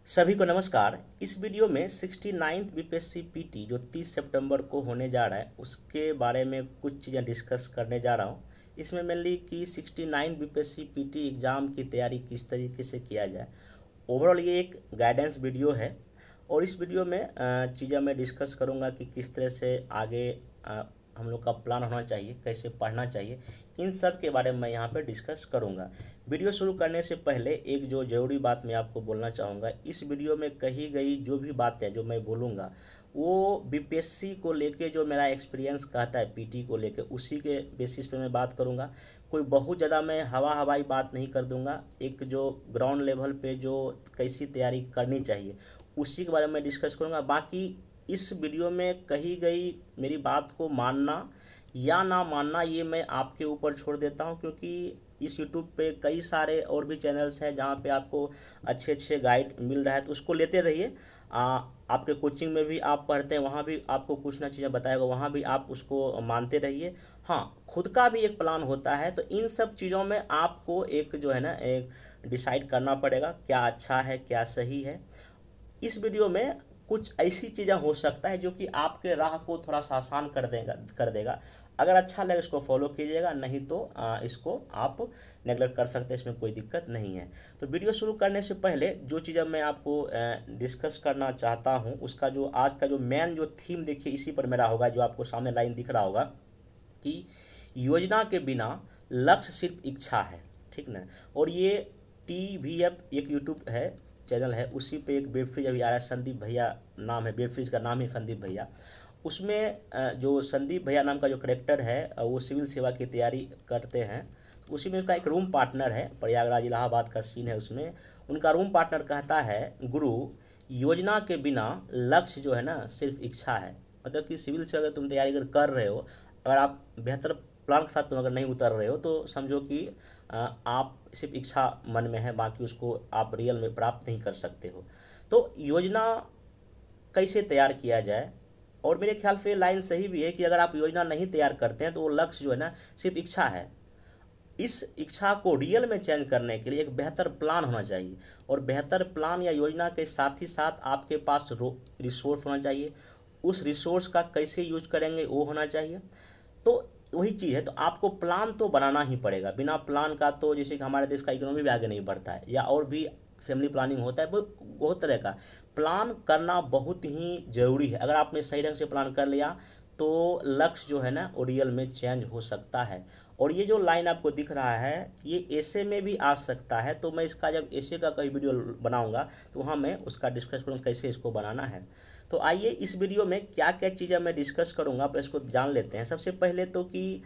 सभी को नमस्कार। इस वीडियो में 69th बीपीएससी पीटी जो 30 सितंबर को होने जा रहा है उसके बारे में कुछ चीज़ें डिस्कस करने जा रहा हूँ। इसमें मेनली कि 69 बीपीएससी पीटी एग्ज़ाम की तैयारी किस तरीके से किया जाए। ओवरऑल ये एक गाइडेंस वीडियो है और इस वीडियो में चीज़ें मैं डिस्कस करूँगा कि किस तरह से आगे हम लोग का प्लान होना चाहिए, कैसे पढ़ना चाहिए, इन सब के बारे में मैं यहाँ पे डिस्कस करूँगा। वीडियो शुरू करने से पहले एक जो ज़रूरी बात मैं आपको बोलना चाहूँगा, इस वीडियो में कही गई जो भी बातें जो मैं बोलूँगा वो बीपीएससी को लेके जो मेरा एक्सपीरियंस कहता है पीटी को लेके उसी के बेसिस पे मैं बात करूँगा। कोई बहुत ज़्यादा मैं हवाई बात नहीं कर दूँगा। एक जो ग्राउंड लेवल पे जो कैसी तैयारी करनी चाहिए उसी के बारे में डिस्कस करूँगा। बाकी इस वीडियो में कही गई मेरी बात को मानना या ना मानना ये मैं आपके ऊपर छोड़ देता हूँ, क्योंकि इस यूट्यूब पे कई सारे और भी चैनल्स हैं जहाँ पे आपको अच्छे अच्छे गाइड मिल रहा है, तो उसको लेते रहिए। आपके कोचिंग में भी आप पढ़ते हैं, वहाँ भी आपको कुछ ना चीज़ें बताएगा, वहाँ भी आप उसको मानते रहिए। हाँ, खुद का भी एक प्लान होता है, तो इन सब चीज़ों में आपको एक जो है ना एक डिसाइड करना पड़ेगा क्या अच्छा है क्या सही है। इस वीडियो में कुछ ऐसी चीज़ें हो सकता है जो कि आपके राह को थोड़ा सा आसान कर देगा। अगर अच्छा लगे इसको फॉलो कीजिएगा, नहीं तो इसको आप नेगलेक्ट कर सकते हैं, इसमें कोई दिक्कत नहीं है। तो वीडियो शुरू करने से पहले जो चीज़ें मैं आपको डिस्कस करना चाहता हूँ उसका जो आज का जो मेन जो थीम देखिए इसी पर मेरा होगा, जो आपको सामने लाइन दिख रहा होगा कि योजना के बिना लक्ष्य सिर्फ इच्छा है, ठीक ना। और ये TVF एक यूट्यूब है चैनल है, उसी पे एक वेब सीरीज अभी आ रहा है, संदीप भैया नाम है, वेब सीरीज का नाम ही संदीप भैया। उसमें जो संदीप भैया नाम का जो करेक्टर है वो सिविल सेवा की तैयारी करते हैं। उसी में उसका एक रूम पार्टनर है, प्रयागराज इलाहाबाद का सीन है, उसमें उनका रूम पार्टनर कहता है गुरु योजना के बिना लक्ष्य जो है ना सिर्फ इच्छा है। मतलब कि सिविल से अगर तुम तैयारी अगर कर रहे हो, अगर आप बेहतर प्लान के साथ तुम अगर नहीं उतर रहे हो तो समझो कि आप सिर्फ इच्छा मन में है, बाकी उसको आप रियल में प्राप्त नहीं कर सकते हो। तो योजना कैसे तैयार किया जाए, और मेरे ख्याल से लाइन सही भी है कि अगर आप योजना नहीं तैयार करते हैं तो वो लक्ष्य जो है ना सिर्फ इच्छा है। इस इच्छा को रियल में चेंज करने के लिए एक बेहतर प्लान होना चाहिए, और बेहतर प्लान या योजना के साथ ही साथ आपके पास रिसोर्स होना चाहिए। उस रिसोर्स का कैसे यूज करेंगे वो होना चाहिए। तो वही चीज़ है, तो आपको प्लान तो बनाना ही पड़ेगा। बिना प्लान का तो जैसे कि हमारे देश का इकोनॉमी भी आगे नहीं बढ़ता है, या और भी फैमिली प्लानिंग होता है, बहुत तरह का प्लान करना बहुत ही ज़रूरी है। अगर आपने सही ढंग से प्लान कर लिया तो लक्ष्य जो है ना वो रियल में चेंज हो सकता है। और ये जो लाइन आपको दिख रहा है ये ऐसे में भी आ सकता है, तो मैं इसका जब ऐसे का कोई वीडियो बनाऊंगा तो वहाँ मैं उसका डिस्कस करूँगा कैसे इसको बनाना है। तो आइए इस वीडियो में क्या क्या चीज़ें मैं डिस्कस करूँगा पर इसको जान लेते हैं। सबसे पहले तो कि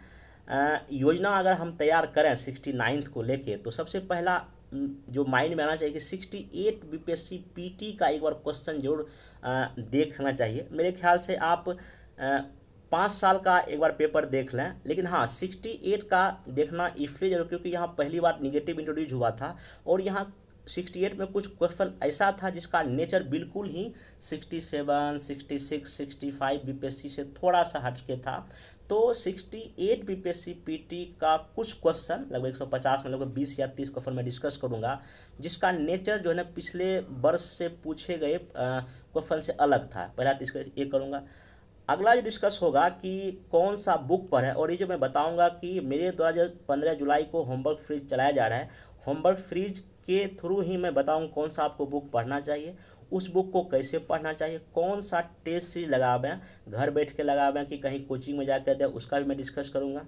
योजना अगर हम तैयार करें 69th को लेके, तो सबसे पहला जो माइंड में आना चाहिए कि 68 बीपीएससी पीटी का एक बार क्वेश्चन जरूर देखना चाहिए। मेरे ख्याल से आप 5 साल का एक बार पेपर देख लें, लेकिन हाँ 68 का देखना इसलिए जरूर क्योंकि यहाँ पहली बार निगेटिव इंट्रोड्यूस हुआ था, और यहाँ 68 में कुछ क्वेश्चन ऐसा था जिसका नेचर बिल्कुल ही 67, 66, 65 बीपीएससी से थोड़ा सा हटके था। तो 68 बीपीएससी पीटी का कुछ क्वेश्चन लगभग 150 में लगभग 20 या 30 क्वेश्चन मैं डिस्कस करूंगा, जिसका नेचर जो है ना पिछले वर्ष से पूछे गए क्वेश्चन से अलग था। पहला डिस्कस ये करूंगा। अगला जो डिस्कस होगा कि कौन सा बुक पर है, और ये जो मैं बताऊंगा कि मेरे द्वारा जो 15 जुलाई को होमवर्क फ्रीज चलाया जा रहा है, होमवर्क फ्रीज के थ्रू ही मैं बताऊं कौन सा आपको बुक पढ़ना चाहिए, उस बुक को कैसे पढ़ना चाहिए, कौन सा टेस्ट सीरीज लगावें, घर बैठ के लगावें कि कहीं कोचिंग में जाकर दें, उसका भी मैं डिस्कस करूँगा।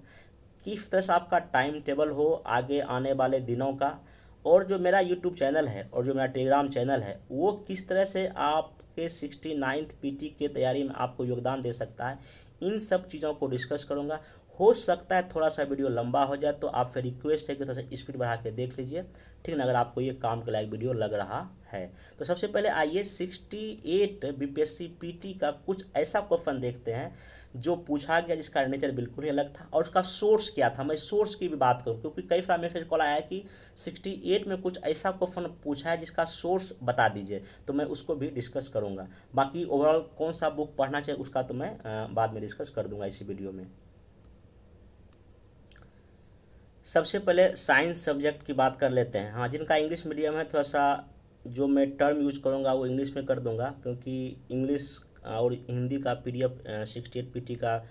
किस तरह से आपका टाइम टेबल हो आगे आने वाले दिनों का, और जो मेरा यूट्यूब चैनल है और जो मेरा टेलीग्राम चैनल है वो किस तरह से आपके 69th पीटी के तैयारी में आपको योगदान दे सकता है, इन सब चीज़ों को डिस्कस करूँगा। हो सकता है थोड़ा सा वीडियो लंबा हो जाए, तो आपसे रिक्वेस्ट है कि थोड़ा सा स्पीड बढ़ा के देख लीजिए, ठीक ना, अगर आपको ये काम के लायक वीडियो लग रहा है। तो सबसे पहले आइए 68 बीपीएससी पीटी का कुछ ऐसा क्वेश्चन देखते हैं जो पूछा गया जिसका नेचर बिल्कुल ही अलग था, और उसका सोर्स क्या था। मैं सोर्स की भी बात करूँ क्योंकि कई बार मैसेज कॉल आया कि 68 में कुछ ऐसा क्वेश्चन पूछा है जिसका सोर्स बता दीजिए, तो मैं उसको भी डिस्कस करूँगा। बाकी ओवरऑल कौन सा बुक पढ़ना चाहिए उसका तो मैं बाद में डिस्कस कर दूंगा इसी वीडियो में। सबसे पहले साइंस सब्जेक्ट की बात कर लेते हैं। हाँ, जिनका इंग्लिश मीडियम है थोड़ा सा जो मैं टर्म यूज करूँगा वो इंग्लिश में कर दूँगा, क्योंकि इंग्लिश और हिंदी का PDF 68 PT का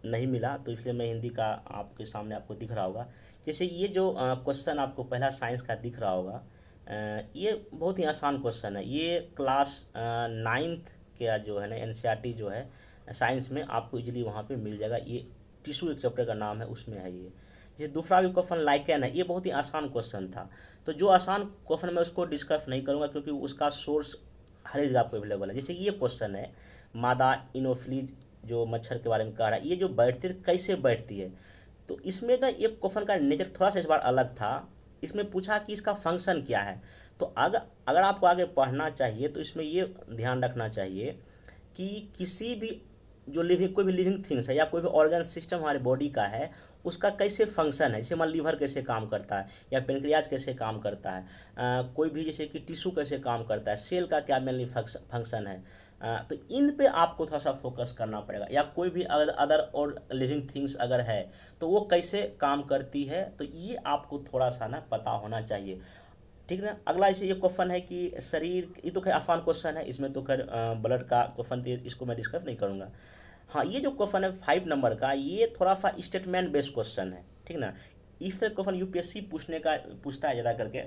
नहीं मिला, तो इसलिए मैं हिंदी का आपके सामने आपको दिख रहा होगा। जैसे ये जो क्वेश्चन आपको पहला साइंस का दिख रहा होगा, ये बहुत ही आसान क्वेश्चन है। ये क्लास 9th का जो है ना NCERT जो है साइंस में आपको इजीली वहाँ पे मिल जाएगा। ये टिश्यू एक चैप्टर का नाम है, उसमें है ये। जैसे दूसरा भी क्वेश्चन लाइकेन है, ये बहुत ही आसान क्वेश्चन था। तो जो आसान क्वेश्चन मैं उसको डिस्कस नहीं करूँगा, क्योंकि उसका सोर्स हर जगह आपको अवेलेबल है। जैसे ये क्वेश्चन है, मादा इनोफिलीज जो मच्छर के बारे में कह रहा है, ये जो बैठती है कैसे बैठती है। तो इसमें ना एक क्वेश्चन का नेचर थोड़ा सा इस बार अलग था। इसमें पूछा कि इसका फंक्शन क्या है। तो अगर आपको आगे पढ़ना चाहिए तो इसमें ये ध्यान रखना चाहिए कि किसी भी जो कोई भी लिविंग थिंग्स है या कोई भी ऑर्गन सिस्टम हमारे बॉडी का है, उसका कैसे फंक्शन है। जैसे मान लीवर कैसे काम करता है, या पेनक्रियाज कैसे काम करता है, कोई भी जैसे कि टिश्यू कैसे काम करता है, सेल का क्या मेनली फंक्शन है। तो इन पे आपको थोड़ा सा फोकस करना पड़ेगा। या कोई भी अदर और लिविंग थिंग्स अगर है तो वो कैसे काम करती है, तो ये आपको थोड़ा सा ना पता होना चाहिए, ठीक ना। अगला इसे ये क्वेश्चन है कि शरीर, ये तो खैर आसान क्वेश्चन है, इसमें तो खैर ब्लड का क्वेश्चन, इसको मैं डिस्कस नहीं करूँगा। हाँ, ये जो क्वेश्चन है 5 नंबर का, ये थोड़ा सा स्टेटमेंट बेस्ड क्वेश्चन है, ठीक ना। इस तरह क्वेश्चन UPSC पूछता है ज़्यादा करके।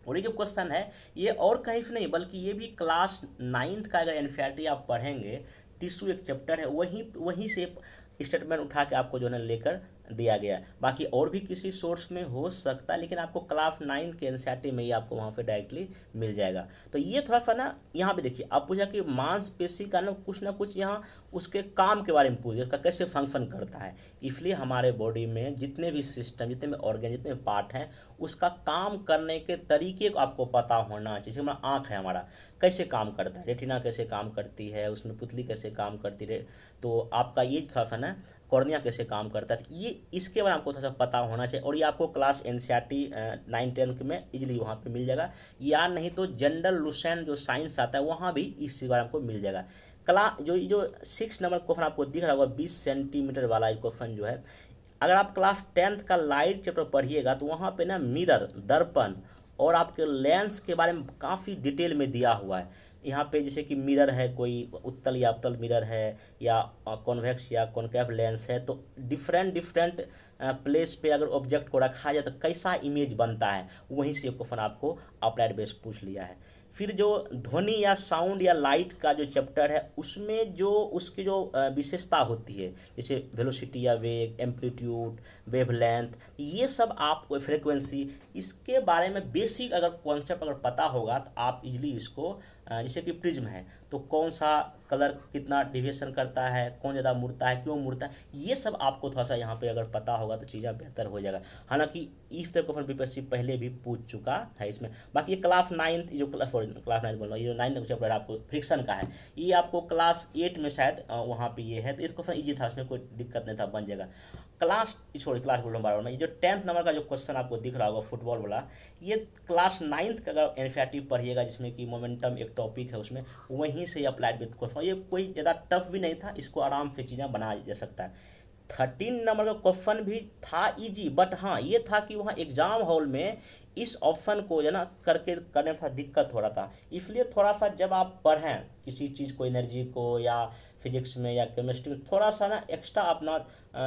और ये जो क्वेश्चन है ये और कहीं से नहीं, बल्कि ये भी क्लास 9th का अगर NCERT आप पढ़ेंगे, टिश्यू एक चैप्टर है, वहीं से स्टेटमेंट उठा के आपको जो है लेकर दिया गया है। बाकी और भी किसी सोर्स में हो सकता है, लेकिन आपको क्लास 9th के NCERT में ही आपको वहाँ पे डायरेक्टली मिल जाएगा। तो ये थोड़ा सा ना यहाँ पे देखिए, आप पूछा कि मांसपेशी का ना कुछ यहाँ उसके काम के बारे में पूछे, उसका कैसे फंक्शन करता है। इसलिए हमारे बॉडी में जितने भी सिस्टम, जितने भी ऑर्गन, जितने भी पार्ट हैं, उसका काम करने के तरीके को आपको पता होना चाहिए। जैसे हमारा आँख है, हमारा कैसे काम करता है, रेटिना कैसे काम करती है, उसमें पुतली कैसे काम करती है, तो आपका ये थोड़ा सा ना कॉर्निया कैसे काम करता है, ये इसके बारे में आपको थोड़ा सा पता होना चाहिए। और ये आपको क्लास NCERT 9-10 में इजीली वहाँ पे मिल जाएगा, या नहीं तो जनरल लुसेंट जो साइंस आता है वहाँ भी इसी बारे में आपको मिल जाएगा। जो 6 नंबर क्वेश्चन आपको दिख रहा होगा 20 सेंटीमीटर वाला क्वेश्चन जो है, अगर आप क्लास 10th का लाइट चैप्टर पढ़िएगा तो वहाँ पे ना मिरर, दर्पण और आपके लेंस के बारे में काफ़ी डिटेल में दिया हुआ है। यहाँ पे जैसे कि मिरर है, कोई उत्तल या अवतल मिरर है, या कॉन्वेक्स या कॉनकेव लेंस है, तो डिफरेंट प्लेस पे अगर ऑब्जेक्ट को रखा जाए तो कैसा इमेज बनता है, वहीं से क्वेश्चन आपको अप्लाइड बेस पूछ लिया है। फिर जो ध्वनि या साउंड या लाइट का जो चैप्टर है, उसमें जो उसकी जो विशेषता होती है, जैसे वेलोसिटी या वेग, एम्पलीट्यूड, वेवलेंथ, ये सब आपको फ्रीक्वेंसी, इसके बारे में बेसिक अगर कॉन्सेप्ट अगर पता होगा तो आप इजीली इसको, जैसे कि प्रिज्म है तो कौन सा कलर कितना डिविएशन करता है, कौन ज़्यादा मुड़ता है, क्यों मुड़ता है, ये सब आपको थोड़ा सा यहाँ पे अगर पता होगा तो चीज़ें बेहतर हो जाएगा। हालांकि इस तरह क्वेश्चन UPSC पहले भी पूछ चुका है इसमें। बाकी ये क्लास 9th जो क्लास 9 बोल रहा हूँ, ये जो 9 चैप्टर आपको फ्रिक्शन का है, ये आपको क्लास 8 में शायद वहाँ पे ये है, तो इस क्वेश्चन ईजी था, उसमें कोई दिक्कत नहीं था, बन जाएगा। क्लास बोल रहा हूँ बार-बार, ये जो 10th नंबर का जो क्वेश्चन आपको दिख रहा होगा फुटबॉल वाला, ये क्लास 9th का अगर NCERT पढ़िएगा, जिसमें कि मोमेंटम एक टॉपिक है, उसमें वहीं से अप्लाइड बेस्ड क्वेश्चन, ये कोई ज़्यादा टफ भी नहीं था, इसको आराम से चीज़ें बनाया जा सकता है। 13 नंबर का क्वेश्चन भी था इजी, बट हाँ ये था कि वहाँ एग्जाम हॉल में इस ऑप्शन को जो ना करने में थोड़ा दिक्कत हो रहा था। इसलिए थोड़ा सा जब आप पढ़ें किसी चीज़ को, एनर्जी को या फिजिक्स में या केमिस्ट्री में, थोड़ा सा ना एक्स्ट्रा अपना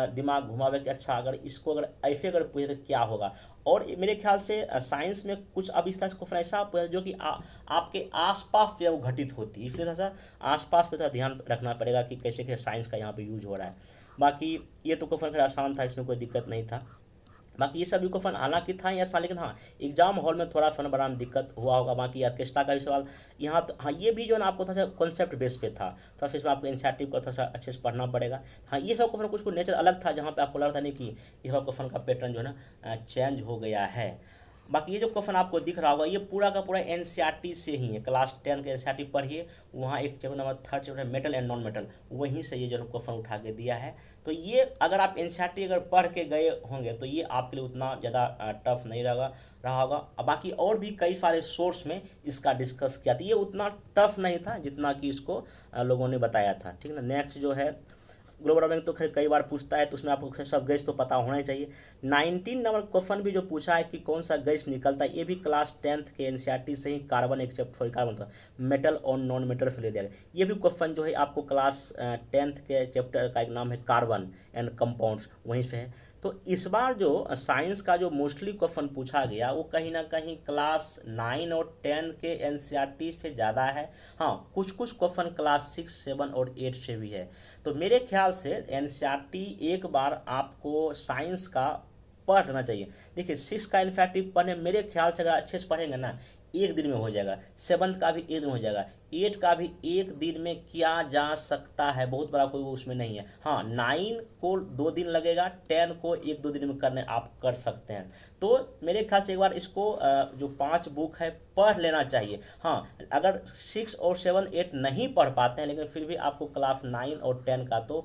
दिमाग घुमावे कि अच्छा अगर इसको अगर ऐसे अगर पूछे तो क्या होगा। और मेरे ख्याल से साइंस में कुछ अब इस तरह से क्वेश्चन ऐसा पूछा जो कि आपके आसपास जो घटित होती है, इसलिए थोड़ा सा आसपास पे थोड़ा ध्यान रखना पड़ेगा कि कैसे कैसे साइंस का यहाँ पे यूज हो रहा है। बाकी ये तो क्वेश्चन फिर आसान था, इसमें कोई दिक्कत नहीं था। बाकी ये सभी क्वेश्चन हालांकि था या आसान, लेकिन हाँ एग्जाम हॉल में थोड़ा फन बनाने में दिक्कत हुआ होगा। बाकी ऑर्केस्ट्रा का भी सवाल यहाँ तो हाँ ये भी जो है ना आपको थोड़ा सा कॉन्सेप्ट बेस पे था, थोड़ा सा इसमें आपको NCERT को थोड़ा सा अच्छे से पढ़ना पड़ेगा। हाँ ये सब क्वेश्चन कुछ नेचर अलग था, जहाँ पे आपको लग रहा था नहीं कि इस बार क्वेश्चन का पैटर्न जो है ना चेंज हो गया है। बाकी ये जो क्वेश्चन आपको दिख रहा होगा ये पूरा का पूरा NCERT से ही है। क्लास 10 के NCERT पढ़िए, वहाँ एक chapter number 3 chapter metal and non metal, वहीं से ये जो क्वेश्चन उठा के दिया है। तो ये अगर आप NCERT अगर पढ़ के गए होंगे तो ये आपके लिए उतना ज़्यादा टफ नहीं रहा होगा। बाकी और भी कई सारे सोर्स में इसका डिस्कस किया था, ये उतना टफ नहीं था जितना कि इसको लोगों ने बताया था, ठीक ना। नेक्स्ट जो है ग्लोबल वार्मिंग तो खैर कई बार पूछता है, तो उसमें आपको सब गैस तो पता होना ही चाहिए। 19 नंबर क्वेश्चन भी जो पूछा है कि कौन सा गैस निकलता है, ये भी क्लास 10th के एनसीईआरटी से ही कार्बन एक्सेप्ट फॉर कार्बन था, मेटल और नॉन मेटल फिर दिया गया। ये भी क्वेश्चन जो है आपको क्लास 10th के चैप्टर का एक नाम है कार्बन एंड कंपाउंड्स, वहीं से है। तो इस बार जो साइंस का जो मोस्टली क्वेश्चन पूछा गया वो कहीं ना कहीं क्लास 9 और 10 के एनसीईआरटी से ज़्यादा है। हाँ, कुछ कुछ क्वेश्चन क्लास 6, 7 और 8 से भी है। तो मेरे ख्याल से एनसीईआरटी एक बार आपको साइंस का पढ़ लेना चाहिए। देखिए 6 का इनफैक्ट पढ़ने मेरे ख्याल से अगर अच्छे से पढ़ेंगे ना, एक दिन में हो जाएगा। 7th का भी एक दिन हो जाएगा, 8 का भी एक दिन में किया जा सकता है, बहुत बड़ा कोई वो उसमें नहीं है। हाँ, 9 को 2 दिन लगेगा, 10 को 1-2 दिन में करने आप कर सकते हैं। तो मेरे ख्याल से एक बार इसको जो 5 बुक है पढ़ लेना चाहिए। हाँ, अगर 6 और 7, 8 नहीं पढ़ पाते हैं, लेकिन फिर भी आपको क्लास 9 और 10 का तो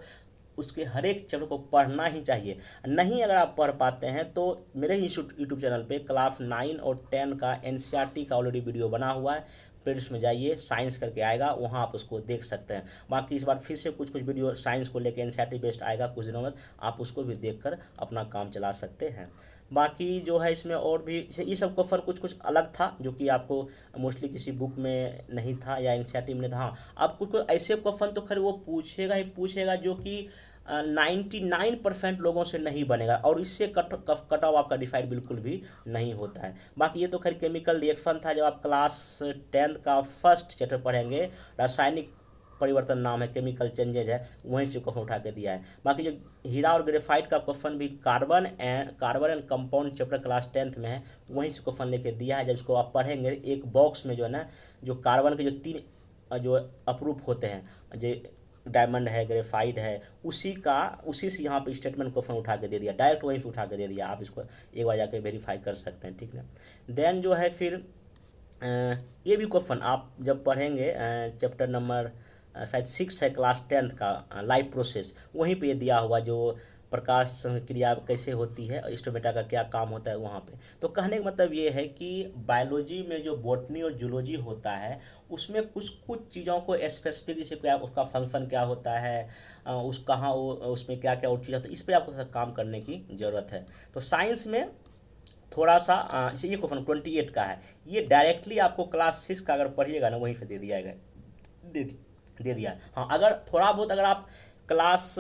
उसके हर एक चैप्टर को पढ़ना ही चाहिए। नहीं अगर आप पढ़ पाते हैं तो मेरे ही यूट्यूब चैनल पे क्लास 9 और 10 का एनसीईआरटी का ऑलरेडी वीडियो बना हुआ है, प्लेलिस्ट में जाइए, साइंस करके आएगा, वहाँ आप उसको देख सकते हैं। बाकी इस बार फिर से कुछ कुछ वीडियो साइंस को लेकर एनसीईआरटी बेस्ड आएगा कुछ दिनों में, आप उसको भी देखकर अपना काम चला सकते हैं। बाकी जो है इसमें और भी ये सब क्वेश्चन कुछ कुछ अलग था जो कि आपको मोस्टली किसी बुक में नहीं था या एनसीईआरटी में नहीं था। हाँ, अब कुछ कुछ ऐसे क्वेश्चन तो खैर वो पूछेगा ही पूछेगा जो कि 99% लोगों से नहीं बनेगा, और इससे कट ऑफ आपका डिसाइड बिल्कुल भी नहीं होता है। बाकी ये तो खैर केमिकल रिएक्शन था, जब आप क्लास 10th का फर्स्ट चैप्टर पढ़ेंगे, रासायनिक परिवर्तन नाम है, केमिकल चेंजेज है, वहीं से क्वेश्चन उठा के दिया है। बाकी जो हीरा और ग्रेफाइट का क्वेश्चन भी carbon and compound chapter class 10th में है, वहीं से क्वेश्चन लेके दिया है। जब इसको आप पढ़ेंगे, एक बॉक्स में जो है ना, जो कार्बन के जो 3 जो अप्रूफ होते हैं, जो डायमंड है, ग्रेफाइट है, उसी से यहाँ पे स्टेटमेंट क्वेश्चन उठा के दे दिया, डायरेक्ट वहीं से उठा के दे दिया। आप इसको एक बार जाके वेरीफाई कर सकते हैं, ठीक है। देन जो है फिर ये भी क्वेश्चन आप जब पढ़ेंगे, चैप्टर नंबर शायद 6 है क्लास 10th का, लाइफ प्रोसेस, वहीं पे ये दिया हुआ जो प्रकाश संक्रिया कैसे होती है और स्टोमेटा का क्या काम होता है वहाँ पे। तो कहने का मतलब ये है कि बायोलॉजी में जो बॉटनी और जूलॉजी होता है, उसमें कुछ कुछ चीज़ों को स्पेसिफिक, जैसे क्या उसका फंक्शन क्या होता है, उस कहाँ उसमें क्या क्या और चीज़, तो इस पर आपको काम करने की ज़रूरत है। तो साइंस में थोड़ा सा ये क्वेश्चन 28 का है, ये डायरेक्टली आपको क्लास 6 का अगर पढ़िएगा ना, वहीं पे दे दिया गया, दे दिया। हाँ, अगर थोड़ा बहुत अगर आप क्लास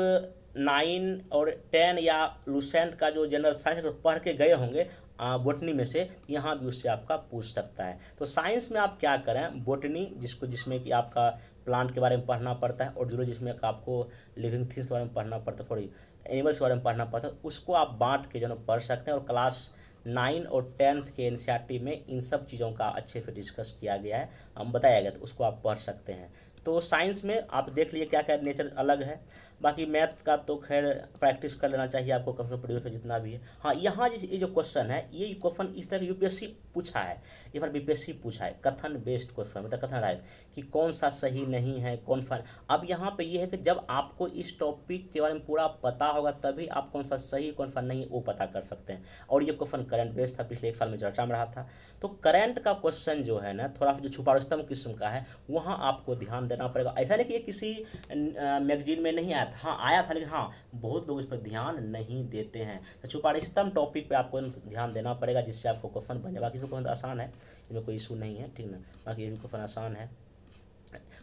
9 और 10 या लूसेंट का जो जनरल साइंस पढ़ के गए होंगे बोटनी में से, यहाँ भी उससे आपका पूछ सकता है। तो साइंस में आप क्या करें, बोटनी जिसमें कि आपका प्लांट के बारे में पढ़ना पड़ता है, और जूलॉजी जिसमें आपको लिविंग थिंग्स के बारे में पढ़ना पड़ता है, सॉरी एनिमल्स के बारे में पढ़ना पड़ता है, उसको आप बांट के जो है पढ़ सकते हैं। और क्लास 9 और 10th के एनसीईआरटी में इन सब चीज़ों का अच्छे से डिस्कस किया गया है, हम बताया गया, तो उसको आप पढ़ सकते हैं। तो साइंस में आप देख लिए क्या क्या नेचर अलग है। बाकी मैथ का तो खैर प्रैक्टिस कर लेना चाहिए आपको, कम से कम प्रीवियस जितना भी है। हाँ, यहाँ ये जो क्वेश्चन है, ये क्वेश्चन इस तरह यूपीएससी पूछा है, एक बार बीपीएससी पूछा है, कथन बेस्ड क्वेश्चन, मतलब कथन आधारित कि कौन सा सही नहीं है, कौन सा। अब यहाँ पे ये है कि जब आपको इस टॉपिक के बारे में पूरा पता होगा, तभी आप कौन सा सही कौन सा नहीं है वो पता कर सकते हैं। और ये क्वेश्चन करंट बेस्ड था, पिछले 1 साल में चर्चा में रहा था। तो करंट का क्वेश्चन जो है ना, थोड़ा सा जो छुपा रुस्तम किस्म का है, वहाँ आपको ध्यान देना पड़ेगा। ऐसा नहीं कि ये किसी मैगजीन में नहीं आया था, हाँ आया था, लेकिन हाँ बहुत लोग इस पर ध्यान नहीं देते हैं। तो छुपा रुस्तम टॉपिक पे आपको ध्यान देना पड़ेगा, जिससे आपको क्वेश्चन बन जाए। बाकी सब क्वेश्चन आसान है, इसमें कोई इशू नहीं है, ठीक ना। बाकी ये भी क्वेश्चन आसान है।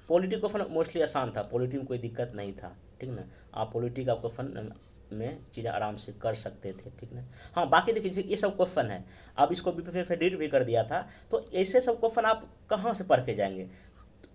पॉलिटी क्वेश्चन मोस्टली आसान था, पॉलिटी में कोई दिक्कत नहीं था, ठीक ना। आप पॉलिटी का क्वेश्चन में चीज़ें आराम से कर सकते थे, ठीक ना। हाँ, बाकी देखिए ये सब क्वेश्चन है, अब इसको बीपीएससी ने डिलीट भी कर दिया था, तो ऐसे सब क्वेश्चन आप कहाँ से पढ़ के जाएंगे।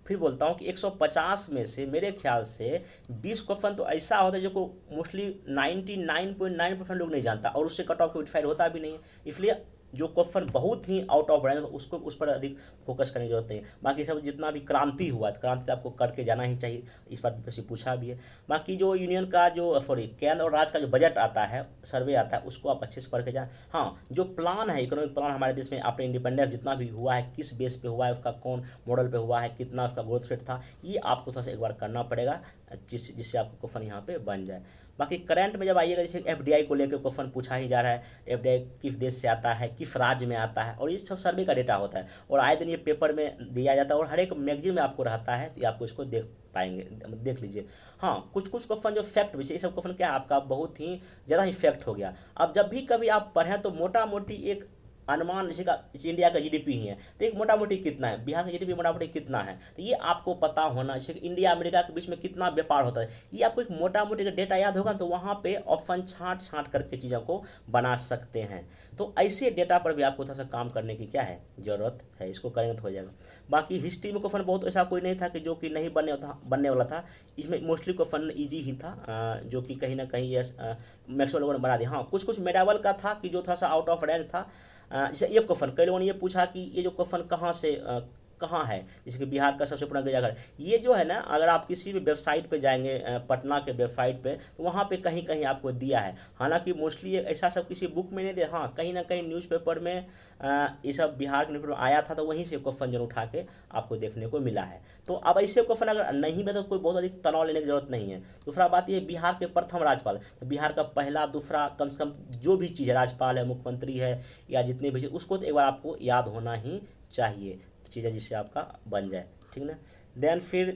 फिर बोलता हूँ कि 150 में से मेरे ख्याल से 20 क्वेश्चन तो ऐसा होता है जो को मोस्टली 99.9% लोग नहीं जानता, और उससे कट ऑफ क्वालिफाइड होता भी नहीं है। इसलिए जो क्वेश्चन बहुत ही आउट ऑफ रहे हैं, तो उस पर अधिक फोकस करने की जरूरत नहीं है। बाकी सब जितना भी क्रांति हुआ, तो क्रांति आपको करके जाना ही चाहिए, इस बार बीपीएससी पूछा भी है। बाकी जो यूनियन का जो केंद्र और राज्य का जो बजट आता है, सर्वे आता है, उसको आप अच्छे से पढ़ के जाएँ। हाँ, जो प्लान है, इकोनॉमिक प्लान हमारे देश में आपने इंडिपेंडेंस जितना भी हुआ है, किस बेस पे हुआ है, उसका कौन मॉडल पे हुआ है, कितना उसका ग्रोथ रेट था, ये आपको थोड़ा सा एक बार करना पड़ेगा, जिससे आपको क्वेश्चन यहाँ पे बन जाए। बाकी करंट में जब आइएगा, जैसे एफडीआई को लेकर क्वेश्चन पूछा ही जा रहा है, एफडीआई किस देश से आता है, किस राज्य में आता है, और ये सब सर्वे का डेटा होता है और आए दिन ये पेपर में दिया जाता है और हर एक मैगजीन में आपको रहता है, तो आपको इसको देख पाएंगे, देख लीजिए। हाँ, कुछ कुछ क्वेश्चन जो फैक्ट विषय, ये सब क्वेश्चन क्या है आपका बहुत ही ज़्यादा ही फैक्ट हो गया। अब जब भी कभी आप पढ़ें तो मोटा मोटी एक अनुमान, जैसे का इंडिया का जीडीपी ही है तो एक मोटा मोटी कितना है, बिहार का जीडीपी मोटा मोटी कितना है, तो ये आपको पता होना। जैसे इंडिया अमेरिका के बीच में कितना व्यापार होता है, ये आपको एक मोटा मोटी का डेटा याद होगा तो वहाँ पे ऑप्शन छांट छांट करके चीज़ों को बना सकते हैं। तो ऐसे डेटा पर भी आपको थोड़ा सा काम करने की क्या है ज़रूरत है, इसको करेंगे तो हो जाएगा। बाकी हिस्ट्री में क्वेश्चन बहुत ऐसा कोई नहीं था कि जो कि नहीं बनने वाला था, इसमें मोस्टली क्वेश्चन ईजी ही था, जो कि कहीं ना कहीं ये मैक्सिमम लोगों ने बना दिया। हाँ, कुछ कुछ मेडावल का था कि जो थोड़ा सा आउट ऑफ रेंज था। जैसे ये क्वेश्चन कई लोगों ने ये पूछा कि ये जो क्वेश्चन कहाँ से कहाँ है, जैसे कि बिहार का सबसे पुराना गिरजाघर, ये जो है ना, अगर आप किसी भी वेबसाइट पे जाएंगे पटना के वेबसाइट पे, तो वहाँ पे कहीं कहीं आपको दिया है। हालांकि मोस्टली ऐसा सब किसी बुक में नहीं दिया, हाँ कहीं ना कहीं न्यूज़पेपर में ये सब बिहार के न्यूज़पेपर आया था, तो वहीं से क्वेश्चन जरूर उठा के आपको देखने को मिला है। तो अब ऐसे क्वेश्चन अगर नहीं में तो कोई बहुत अधिक तनाव लेने की जरूरत नहीं है। दूसरा बात ये, बिहार के प्रथम राज्यपाल, तो बिहार का पहला दूसरा कम से कम जो भी चीज़ है, राज्यपाल है, मुख्यमंत्री है, या जितने भी चीज़, उसको तो एक बार आपको याद होना ही चाहिए चीज़ें, जिससे आपका बन जाए, ठीक ना। देन फिर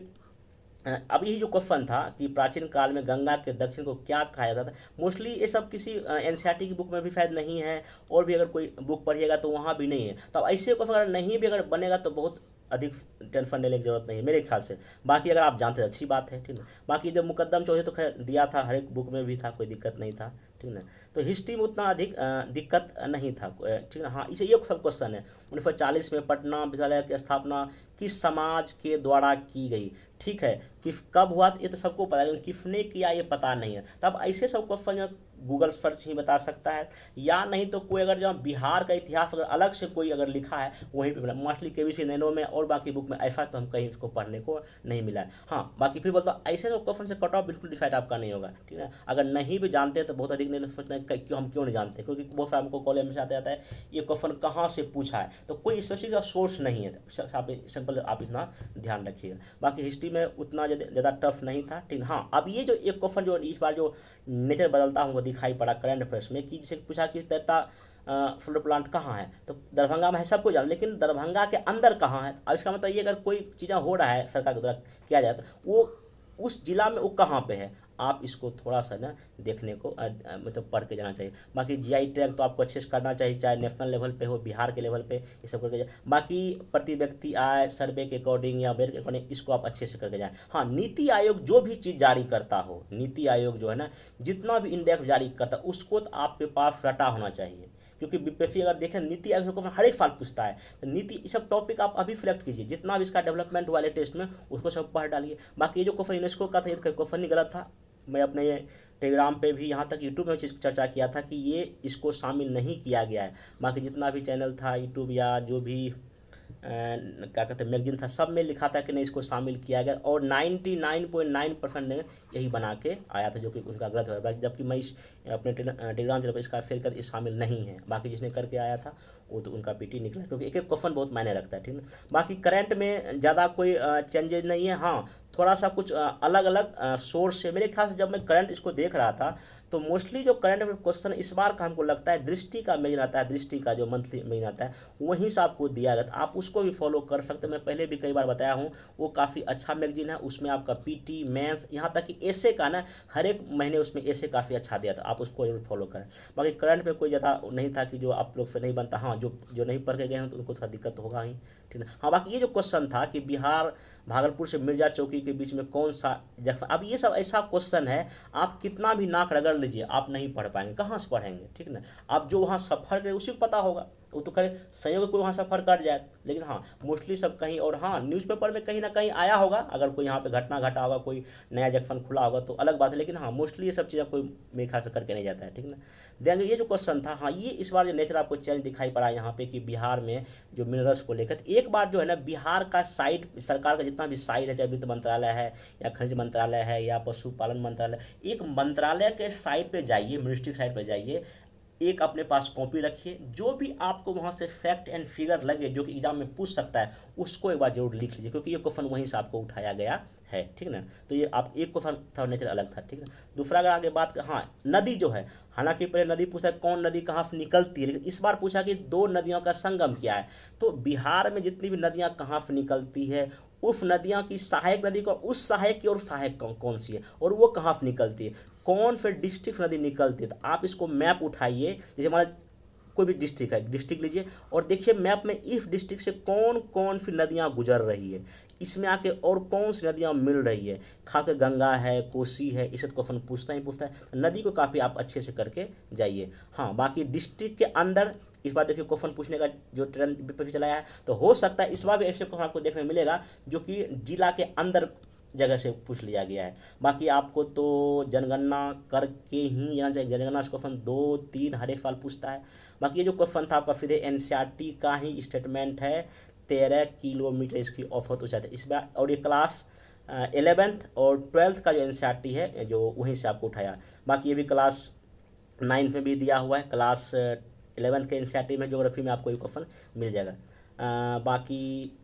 अब यही जो क्वेश्चन था कि प्राचीन काल में गंगा के दक्षिण को क्या कहा जाता था, मोस्टली ये सब किसी एनसीईआरटी की बुक में भी शायद नहीं है, और भी अगर कोई बुक पढ़िएगा तो वहाँ भी नहीं है। तो अब ऐसे क्वेश्चन अगर नहीं भी अगर बनेगा तो बहुत अधिक टेंशन लेने की जरूरत नहीं है मेरे ख्याल से। बाकी अगर आप जानते हैं अच्छी बात है, ठीक है। बाकी जब मुकद्दम चौधरी तो खैर दिया था, हर एक बुक में भी था, कोई दिक्कत नहीं था, ठीक ना। तो हिस्ट्री में उतना अधिक दिक्कत नहीं था, ठीक ना। हाँ, इसे ये सब क्वेश्चन है, 1940 में पटना विश्वविद्यालय की स्थापना किस समाज के द्वारा की गई, ठीक है। किस कब हुआ ये तो सबको पता है, लेकिन किसने किया ये पता नहीं है। तब ऐसे सब क्वेश्चन गूगल सर्च ही बता सकता है, या नहीं तो कोई अगर जहाँ बिहार का इतिहास अगर अलग से कोई अगर लिखा है वहीं पे मिला, मोस्टली केबीसी नैनो में और बाकी बुक में ऐसा तो हम कहीं इसको पढ़ने को नहीं मिला है। हाँ, बाकी फिर बोलता ऐसे तो क्वेश्चन से कट ऑफ बिल्कुल डिसाइड आपका नहीं होगा, ठीक है। अगर नहीं भी जानते तो बहुत अधिक नहीं सोचना क्यों, हम क्यों नहीं जानते, क्योंकि बहुत सारे हमको कॉलेज में आते जाता है ये क्वेश्चन कहाँ से पूछा है, तो कोई स्पेसिफिक सोर्स नहीं है, सिंपल आप इतना ध्यान रखिएगा। बाकी हिस्ट्री में उतना ज़्यादा टफ नहीं था, ठीक। हाँ, अब ये जो एक क्वेश्चन जो इस बार जो नेचर बदलता हमको दिखाई पड़ा करंट अफेयर्स में, कि जैसे पूछा कि तैरता फ्लोर प्लांट कहाँ है, तो दरभंगा में है, सबको जान, लेकिन दरभंगा के अंदर कहाँ है। अब इसका मतलब ये, अगर कोई चीज़ें हो रहा है सरकार के द्वारा किया जाए तो वो उस जिला में वो कहाँ पे है, आप इसको थोड़ा सा ना देखने को मतलब पढ़ के जाना चाहिए। बाकी जीआई टैग तो आपको अच्छे से करना चाहिए, चाहे नेशनल लेवल पे हो, बिहार के लेवल पे, ये सब करके जाए। बाकी प्रति व्यक्ति आय सर्वे के अकॉर्डिंग या वेट के अकॉर्डिंग, इसको आप अच्छे से करके जाएँ। हाँ, नीति आयोग जो भी चीज़ जारी करता हो, नीति आयोग जो है ना, जितना भी इंडेक्स जारी करता है उसको तो आपके पास रटा होना चाहिए, क्योंकि बीपीएससी अगर देखें नीति आयोग को हर एक साल पूछता है, तो नीति ये सब टॉपिक आप अभी सिलेक्ट कीजिए, जितना भी इसका डेवलपमेंट वाले टेस्ट में उसको सब पढ़ डालिए। बाकी ये जो क्वेश्चन यूनेस्को का था, ये क्वेश्चन ही गलत था। मैं अपने ये टेलीग्राम पे भी, यहाँ तक यूट्यूब में चीज़ चर्चा किया था कि ये इसको शामिल नहीं किया गया है। बाकी जितना भी चैनल था यूट्यूब या जो भी क्या कहते हैं मैगजीन था, सब में लिखा था कि नहीं इसको शामिल किया गया, और 99.9% ने यही बना के आया था, जो कि उनका गलत हुआ। जबकि मैं इस अपने टेलीग्राम चैनल पर इसका फिर शामिल नहीं है। बाकी जिसने करके आया था वो तो उनका पीटी निकला, क्योंकि एक एक क्वेश्चन बहुत मायने रखता है, ठीक है। बाकी करंट में ज़्यादा कोई चेंजेज नहीं है। हाँ, थोड़ा सा कुछ अलग अलग सोर्स है मेरे ख्याल से। जब मैं करंट इसको देख रहा था तो मोस्टली जो करंट अफेयर क्वेश्चन इस बार का हमको लगता है दृष्टि का मैगजीन आता है, दृष्टि का जो मंथली मैगजीन आता है वहीं से आपको दिया गया, आप उसको भी फॉलो कर सकते हैं। मैं पहले भी कई बार बताया हूँ, वो काफ़ी अच्छा मैगजीन है। उसमें आपका पीटी मेंस यहाँ तक कि एसे का ना हर एक महीने उसमें एसे काफ़ी अच्छा दिया था, आप उसको जरूर फॉलो करें। बाकी करंट में कोई ज़्यादा नहीं था कि जो आप लोग से नहीं बनता। हाँ, जो नहीं पढ़ के गए हैं तो उनको थोड़ा दिक्कत होगा ही, ठीक है। हाँ, बाकी ये जो क्वेश्चन था कि बिहार भागलपुर से मिर्जा चौकी के बीच में कौन सा जगह, अब ये सब ऐसा क्वेश्चन है, आप कितना भी नाक रगड़ लीजिए आप नहीं पढ़ पाएंगे, कहाँ से पढ़ेंगे, ठीक ना। आप जो वहाँ सफ़र करें उसी को पता होगा, वो तो खैर संयोग कोई वहाँ सफ़र कर जाए, लेकिन हाँ मोस्टली सब कहीं, और हाँ न्यूज़पेपर में कहीं ना कहीं आया होगा, अगर कोई यहाँ पे घटना घटा होगा, कोई नया जंक्शन खुला होगा तो अलग बात है, लेकिन हाँ मोस्टली ये सब चीज़ें कोई मेरे ख्याल से करके नहीं जाता है, ठीक ना। देन ये जो क्वेश्चन था, हाँ ये इस बार जो नेचर आपको चेंज दिखाई पड़ा यहाँ पे कि बिहार में जो मिनरल्स को लेकर, एक बार जो है ना बिहार का साइट, सरकार का जितना भी साइट है, चाहे वित्त मंत्रालय है या खनिज मंत्रालय है या पशुपालन मंत्रालय, एक मंत्रालय के साइट पर जाइए, मिनिस्ट्री साइट पर जाइए, एक अपने पास कॉपी रखिए, जो भी आपको वहाँ से फैक्ट एंड फिगर लगे जो कि एग्जाम में पूछ सकता है उसको एक बार जरूर लिख लीजिए, क्योंकि ये क्वेश्चन वहीं से आपको उठाया गया है, ठीक ना। तो ये आप एक क्वेश्चन था नेचर अलग था, ठीक है। दूसरा अगर आगे बात कर, हाँ नदी जो है, हालांकि पहले नदी पूछा कौन नदी कहाँ से निकलती है, लेकिन इस बार पूछा कि दो नदियों का संगम क्या है। तो बिहार में जितनी भी नदियाँ कहाँ से निकलती है, उस नदियों की सहायक नदी को, उस सहायक की और सहायक कौन सी है और वो कहाँ से निकलती है, कौन फिर डिस्ट्रिक्ट नदी निकलती है। तो आप इसको मैप उठाइए, जैसे हमारा कोई भी डिस्ट्रिक्ट है, डिस्ट्रिक्ट लीजिए और देखिए मैप में इस डिस्ट्रिक्ट से कौन कौन सी नदियाँ गुजर रही है, इसमें आके और कौन सी नदियाँ मिल रही है, खाके गंगा है, कोसी है, इसे तो क्वेश्चन पूछता ही पूछता है। तो नदी को काफ़ी आप अच्छे से करके जाइए। हाँ बाकी डिस्ट्रिक्ट के अंदर इस बार देखिए क्वेश्चन पूछने का जो ट्रेंड पे चलाया है, तो हो सकता है इस बार भी ऐसे क्वेश्चन आपको देखने मिलेगा जो कि जिला के अंदर जगह से पूछ लिया गया है। बाकी आपको तो जनगणना करके ही यहाँ जाए, जनगणना से क्वेश्चन 2-3 हर एक साल पूछता है। बाकी ये जो क्वेश्चन था आपका सीधे एनसीईआरटी का ही स्टेटमेंट है, 13 किलोमीटर इसकी औसत ऊंचाई है इस बार, और ये क्लास 11th और 12th का जो एनसीईआरटी है जो वहीं से आपको उठाया। बाकी ये भी क्लास 9th में भी दिया हुआ है, क्लास 11th के एनसीईआरटी में ज्योग्राफी में आपको ये क्वेश्चन मिल जाएगा। बाकी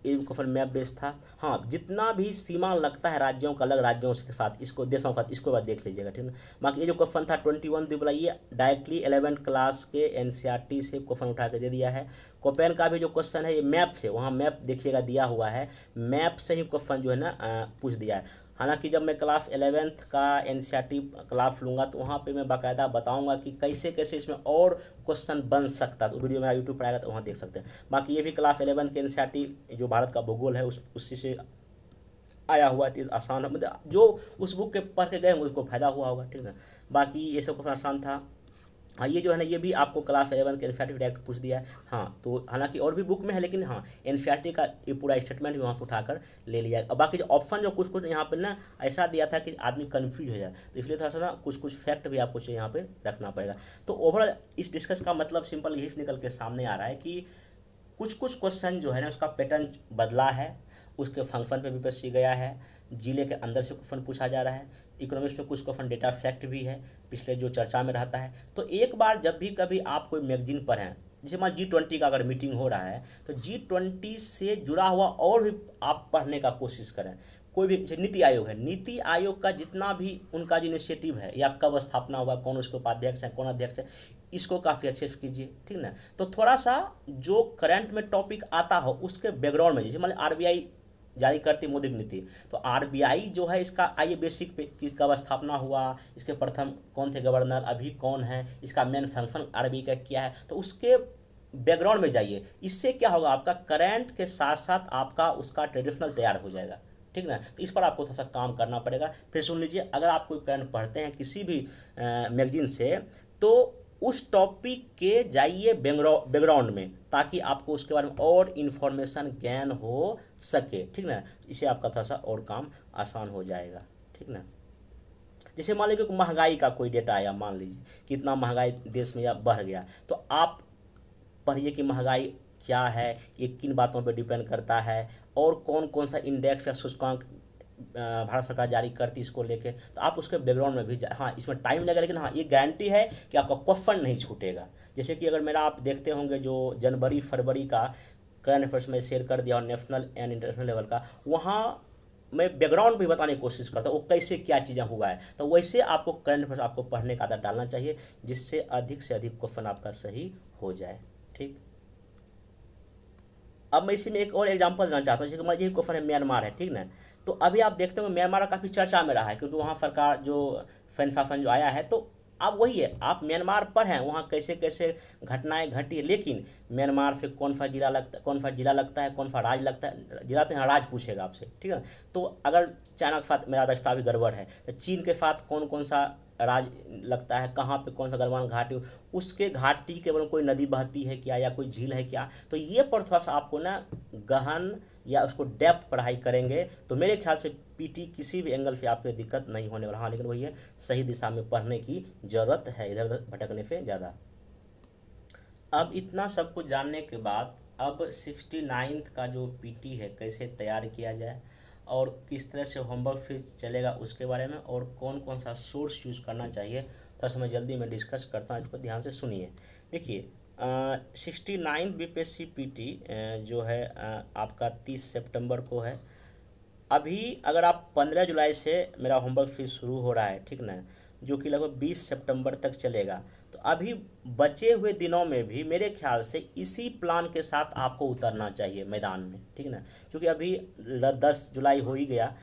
ये क्वेश्चन मैप बेस्ड था। हाँ जितना भी सीमा लगता है राज्यों का अलग राज्यों के साथ, इसको देशों का, इसको बाद देख लीजिएगा, ठीक है। बाकी ये जो क्वेश्चन था 21 दिवला, ये डायरेक्टली 11th क्लास के एनसीईआरटी से क्वेश्चन उठा के दे दिया है। कोपेन का भी जो क्वेश्चन है ये मैप से, वहाँ मैप देखिएगा दिया हुआ है, मैप से ही क्वेश्चन जो है ना पूछ दिया है। हालांकि जब मैं क्लास 11th का एनसीईआरटी क्लास लूँगा तो वहाँ पे मैं बाकायदा बताऊँगा कि कैसे कैसे इसमें और क्वेश्चन बन सकता है, तो वीडियो मेरा यूट्यूब पर आएगा तो वहाँ देख सकते हैं। बाकी ये भी क्लास 11th के एनसीईआरटी जो भारत का भूगोल है उसी से आया हुआ है, आसान, मतलब जो उस बुक के पढ़ के गए उसको फायदा हुआ होगा, ठीक है। बाकी ये सब क्वेश्चन आसान था। हाँ ये जो है ना ये भी आपको क्लास 11 के एनसीईआरटी डायरेक्ट पूछ दिया है। हाँ तो हालांकि और भी बुक में है, लेकिन हाँ एनसीईआरटी का ये पूरा स्टेटमेंट भी वहाँ से उठाकर ले लिया है। और बाकी जो ऑप्शन जो कुछ कुछ यहाँ पे ना ऐसा दिया था कि आदमी कन्फ्यूज हो जाए, तो इसलिए थोड़ा सा ना कुछ कुछ फैक्ट भी आपको यहाँ पे रखना पड़ेगा। तो ओवरऑल इस डिस्कस का मतलब सिंपल यही निकल के सामने आ रहा है कि कुछ कुछ क्वेश्चन जो है ना उसका पैटर्न बदला है, उसके फंक्शन पे भी पेश गया है, जिले के अंदर से क्वेश्चन पूछा जा रहा है, इकोनॉमिक्स में कुछ क्वेश्चन डेटा फैक्ट भी है पिछले जो चर्चा में रहता है। तो एक बार जब भी कभी आप कोई मैगजीन पढ़ें, जैसे मान G20 का अगर मीटिंग हो रहा है तो G20 से जुड़ा हुआ और भी आप पढ़ने का कोशिश करें। कोई भी जैसे नीति आयोग है, नीति आयोग का जितना भी उनका जो इनिशिएटिव है या कब स्थापना हुआ, कौन उसके उपाध्यक्ष है, कौन अध्यक्ष है, इसको काफ़ी अच्छे से कीजिए, ठीक ना। तो थोड़ा सा जो करंट में टॉपिक आता हो उसके बैकग्राउंड में, जैसे मान आरबीआई जारी करती मौद्रिक नीति, तो आरबीआई जो है इसका आइए बेसिक पे कि कब स्थापना हुआ, इसके प्रथम कौन थे गवर्नर, अभी कौन है, इसका मेन फंक्शन आरबीआई का क्या है, तो उसके बैकग्राउंड में जाइए। इससे क्या होगा, आपका करंट के साथ साथ आपका उसका ट्रेडिशनल तैयार हो जाएगा, ठीक ना। तो इस पर आपको थोड़ा सा काम करना पड़ेगा। फिर सुन लीजिए, अगर आप कोई करंट पढ़ते हैं किसी भी मैगजीन से, तो उस टॉपिक के जाइए बैकग्राउंड में, ताकि आपको उसके बारे में और इन्फॉर्मेशन ज्ञान हो सके, ठीक ना। इससे आपका थोड़ा सा और काम आसान हो जाएगा, ठीक ना। जैसे मान लीजिए महंगाई का कोई डेटा आया, मान लीजिए कितना महंगाई देश में या बढ़ गया, तो आप पढ़िए कि महंगाई क्या है, ये किन बातों पर डिपेंड करता है, और कौन कौन सा इंडेक्स या सूचकांक भारत सरकार जारी करती है इसको लेके। तो आप उसके बैकग्राउंड में भी हाँ इसमें टाइम लगेगा, लेकिन हाँ ये गारंटी है कि आपका क्वेश्चन नहीं छूटेगा। जैसे कि अगर मेरा आप देखते होंगे जो जनवरी फरवरी का करंट अफेयर्स में शेयर कर दिया और नेशनल एंड इंटरनेशनल लेवल का, वहाँ मैं बैकग्राउंड भी बताने की कोशिश करता हूँ वो कैसे क्या चीज़ें हुआ है। तो वैसे आपको करंट अफेयर्स आपको पढ़ने का आदत डालना चाहिए, जिससे अधिक से अधिक क्वेश्चन आपका सही हो जाए, ठीक। अब मैं इसी में एक और एग्जांपल देना चाहता हूँ, जैसे हमारा यही क्वेश्चन है म्यांमार है, ठीक ना। तो अभी आप देखते हो म्यांमार काफ़ी चर्चा में रहा है, क्योंकि वहाँ सरकार जो फैन जो आया है, तो अब वही है, आप म्यांमार पर हैं, वहाँ कैसे कैसे घटनाएं घटी है, लेकिन म्यांमार से कौन सा जिला लगता है, कौन सा जिला लगता है, कौन सा राज्य लगता है, जिला तो यहाँ राज्य पूछेगा आपसे, ठीक है। तो अगर चाइना के साथ मेरा रास्ता भी गड़बड़ है, तो चीन के साथ कौन कौन सा राज्य लगता है, कहाँ पे कौन सा गलवान घाटी, उसके घाटी के बारे में कोई नदी बहती है क्या, या कोई झील है क्या, तो ये पर थोड़ा सा आपको ना गहन या उसको डेप्थ पढ़ाई करेंगे तो मेरे ख्याल से पीटी किसी भी एंगल से आपको दिक्कत नहीं होने वाला। हाँ लेकिन वही है, सही दिशा में पढ़ने की ज़रूरत है, इधर उधर भटकने से ज़्यादा। अब इतना सब कुछ जानने के बाद अब 69th का जो पीटी है कैसे तैयार किया जाए और किस तरह से होमवर्क फिर चलेगा उसके बारे में, और कौन कौन सा सोर्स यूज़ करना चाहिए, थोड़ा सा मैं जल्दी में डिस्कस करता हूँ, इसको ध्यान से सुनिए। देखिए 69 बीपीएससी पीटी जो है आपका 30 सितंबर को है। अभी अगर आप 15 जुलाई से मेरा होमवर्क फिर शुरू हो रहा है, ठीक ना, जो कि लगभग 20 सितंबर तक चलेगा। तो अभी बचे हुए दिनों में भी मेरे ख्याल से इसी प्लान के साथ आपको उतरना चाहिए मैदान में, ठीक ना, क्योंकि अभी 10 जुलाई हो ही गया।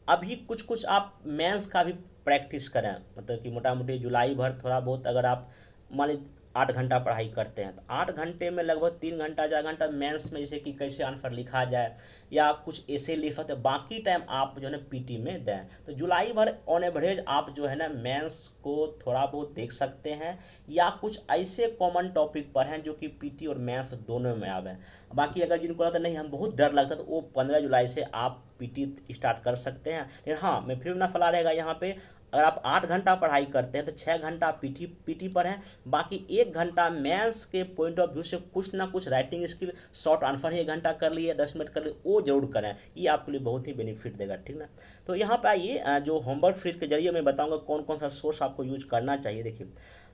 अभी कुछ कुछ आप मेंस का भी प्रैक्टिस करें, मतलब कि मोटा मोटी जुलाई भर थोड़ा बहुत अगर आप मान लीजिए 8 घंटा पढ़ाई करते हैं तो 8 घंटे में लगभग 3 घंटा 4 घंटा मेंस में, जैसे कि कैसे आंसर लिखा जाए या कुछ ऐसे लिखते, बाकी टाइम आप जो है ना पीटी में दें। तो जुलाई भर ऑन एवरेज आप जो है ना मेंस को थोड़ा बहुत देख सकते हैं, या कुछ ऐसे कॉमन टॉपिक पर हैं जो कि पीटी और मैथ्स दोनों में आवे। बाकी अगर जिनको लगता नहीं हम बहुत डर लगता तो वो 15 जुलाई से आप पीटी स्टार्ट कर सकते हैं। लेकिन हाँ, मैं फिर ना फला रहेगा यहाँ पे, अगर आप 8 घंटा पढ़ाई करते हैं तो 6 घंटा पीटी पर है, बाकी 1 घंटा मैथ्स के पॉइंट ऑफ व्यू से कुछ ना कुछ राइटिंग स्किल, शॉर्ट आंसर ही 1 घंटा कर लिए, 10 मिनट कर लिए, वो जरूर करें, ये आपके लिए बहुत ही बेनिफिट देगा, ठीक ना। तो यहाँ पे आइए, जो होमवर्क फ्रीज के जरिए मैं बताऊँगा कौन कौन सा सोर्स आपको यूज करना चाहिए। देखिए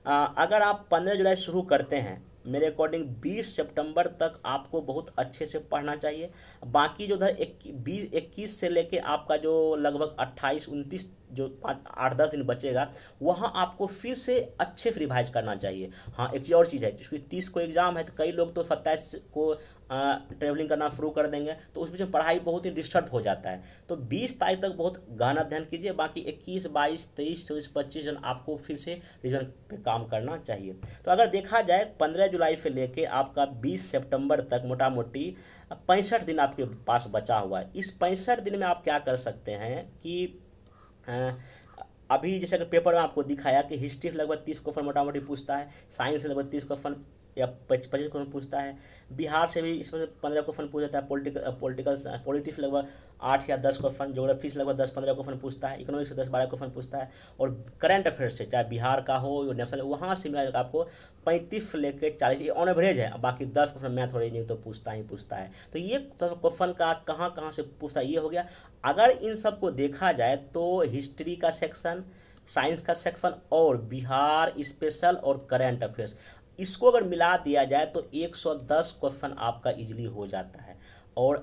अगर आप 15 जुलाई शुरू करते हैं, मेरे अकॉर्डिंग 20 सितंबर तक आपको बहुत अच्छे से पढ़ना चाहिए। बाकी जो उधर 21 से लेके आपका जो लगभग 28-29 जो 8-10 दिन बचेगा, वहाँ आपको फिर से अच्छे से रिवाइज करना चाहिए। हाँ, एक और चीज़ है, क्योंकि 30 को एग्ज़ाम है तो कई लोग तो 27 को ट्रेवलिंग करना शुरू कर देंगे, तो उस बीच में पढ़ाई बहुत ही डिस्टर्ब हो जाता है। तो 20 तारीख तक बहुत गहन अध्ययन कीजिए, बाकी 21, 22, 23, 24, 25 जन आपको फिर से रिविजन पे काम करना चाहिए। तो अगर देखा जाए 15 जुलाई से लेके आपका 20 सितंबर तक मोटा मोटी 65 दिन आपके पास बचा हुआ है। इस 65 दिन में आप क्या कर सकते हैं कि अभी जैसे कि पेपर में आपको दिखाया कि हिस्ट्री से लगभग 30 क्वेश्चन मोटा मोटी पूछता है, साइंस से लगभग 30 क्वेश्चन या 25 क्वेश्चन पूछता है, बिहार से भी इसमें 15 क्वेश्चन पूछ जाता है, पॉलिटिक्स से लगभग 8 या 10 क्वेश्चन, ज्योग्राफी से लगभग 10-15 क्वेश्चन पूछता है, इकोनॉमिक्स से 10-12 क्वेश्चन पूछता है, और करंट अफेयर्स से चाहे बिहार का हो या नेशनल, वहाँ से मिला आपको 35 से लेकर 40, ये ऑन एवरेज है। बाकी 10 क्वेश्चन मैथ और रीजनिंग तो पूछता ही पूछता है। तो ये क्वेश्चन का कहाँ कहाँ से पूछता है, ये हो गया। अगर इन सब को देखा जाए तो हिस्ट्री का सेक्शन, साइंस का सेक्शन और बिहार स्पेशल और करंट अफेयर्स, इसको अगर मिला दिया जाए तो 110 क्वेश्चन आपका इजीली हो जाता है। और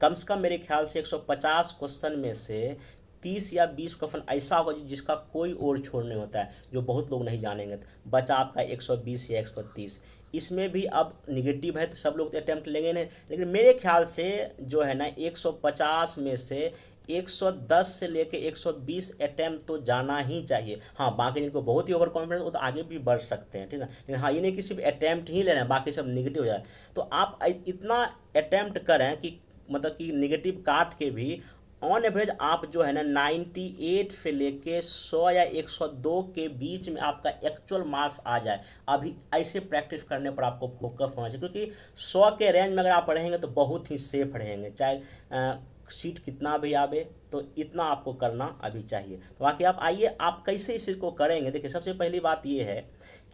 कम से कम मेरे ख्याल से 150 क्वेश्चन में से 30 या 20 क्वेश्चन ऐसा होगा जिसका कोई और छोड़ नहीं होता है, जो बहुत लोग नहीं जानेंगे। तो बचा आपका 120 या 130। इसमें भी अब निगेटिव है तो सब लोग तो अटैम्प्ट लेंगे नहीं, लेकिन मेरे ख्याल से जो है ना 150 में से 110 से लेके 120 अटैम्प्ट तो जाना ही चाहिए। हाँ, बाकी जिनको बहुत ही ओवर कॉन्फिडेंस वो तो आगे भी बढ़ सकते हैं, ठीक है। लेकिन हाँ, ये नहीं कि सिर्फ अटैम्प्ट ही लेना है, बाकी सब निगेटिव हो जाए। तो आप इतना अटैम्प्ट करें कि मतलब कि निगेटिव काट के भी ऑन एवरेज आप जो है ना 98 से लेके 100 या 102 के बीच में आपका एक्चुअल मार्क्स आ जाए। अभी ऐसे प्रैक्टिस करने पर आपको फोकस होना चाहिए, क्योंकि 100 के रेंज में अगर आप पढ़ेंगे तो बहुत ही सेफ रहेंगे, चाहे सीट कितना भी आवे, तो इतना आपको करना अभी चाहिए। तो बाकी आप आइए, आप कैसे इस चीज़ को करेंगे। देखिए, सबसे पहली बात ये है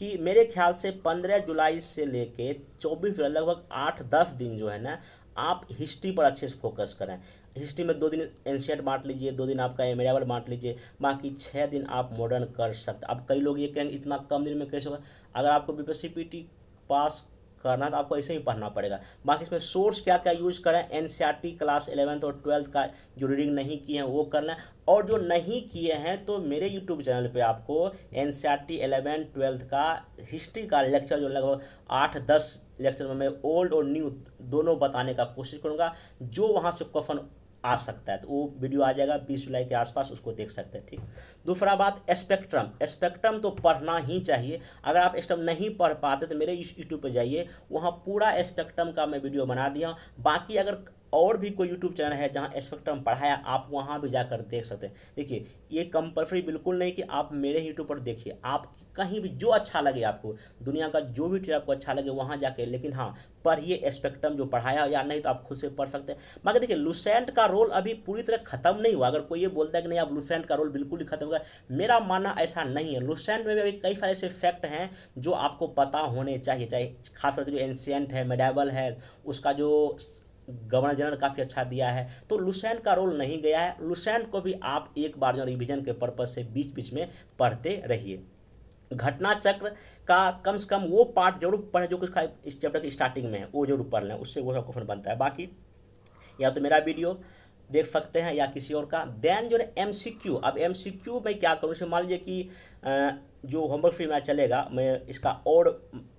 कि मेरे ख्याल से 15 जुलाई से लेके 24 जुलाई लगभग 8-10 दिन जो है ना आप हिस्ट्री पर अच्छे से फोकस करें। हिस्ट्री में 2 दिन एंशिएंट बांट लीजिए, 2 दिन आपका मेडिएवल बांट लीजिए, बाकी 6 दिन आप मॉडर्न कर सकते। अब कई लोग ये कहेंगे इतना कम दिन में कैसे होगा। अगर आपको बीपीएससी पीटी पास करना तो आपको ऐसे ही पढ़ना पड़ेगा। बाकी इसमें सोर्स क्या क्या यूज करें, एनसीईआरटी क्लास 11th और 12th का जो रीडिंग नहीं किए हैं वो करना है, और जो नहीं किए हैं तो मेरे यूट्यूब चैनल पे आपको एनसीईआरटी 11th 12th का हिस्ट्री का लेक्चर जो लगभग 8-10 लेक्चर में मैं ओल्ड और न्यू दोनों बताने का कोशिश करूँगा, जो वहाँ से क्वेश्चन आ सकता है। तो वो वीडियो आ जाएगा 20 जुलाई के आसपास, उसको देख सकते हैं, ठीक। दूसरा बात, स्पेक्ट्रम तो पढ़ना ही चाहिए। अगर आप स्पेक्ट्रम नहीं पढ़ पाते तो मेरे यूट्यूब पे जाइए, वहाँ पूरा स्पेक्ट्रम का मैं वीडियो बना दिया। बाकी अगर और भी कोई यूट्यूब चैनल है जहाँ स्पेक्ट्रम पढ़ाया, आप वहाँ भी जाकर देख सकते हैं। देखिए, ये कंपल्सरी बिल्कुल नहीं कि आप मेरे यूट्यूब पर देखिए, आप कहीं भी जो अच्छा लगे आपको, दुनिया का जो भी टीचर आपको अच्छा लगे वहाँ जाके, लेकिन हाँ पढ़िए स्पेक्ट्रम जो पढ़ाया, या नहीं तो आप खुद से पढ़ सकते हैं। मगर देखिए, लुसेंट का रोल अभी पूरी तरह खत्म नहीं हुआ। अगर कोई ये बोलता है कि नहीं अब लुसेंट का रोल बिल्कुल ही खत्म हो गया, मेरा मानना ऐसा नहीं है। लुसेंट में भी अभी कई सारे ऐसे फैक्ट हैं जो आपको पता होने चाहिए, चाहे खास करके जो एंशिएंट है, मेडिएवल है, उसका जो गवर्नर जनरल काफ़ी अच्छा दिया है। तो लुसेंट का रोल नहीं गया है। लुसेंट को भी आप एक बार जो रिवीजन के पर्पज़ से बीच बीच में पढ़ते रहिए। घटना चक्र का कम से कम वो पार्ट जरूर पढ़ें जो कि इस चैप्टर की स्टार्टिंग में है, वो जरूर पढ़ लें, उससे वो क्वेश्चन बनता है। बाकी या तो मेरा वीडियो देख सकते हैं या किसी और का। देन जो है MCQ, अब MCQ में क्या करूँ, जैसे मान लीजिए कि जो होमवर्क फ्री में चलेगा, मैं इसका और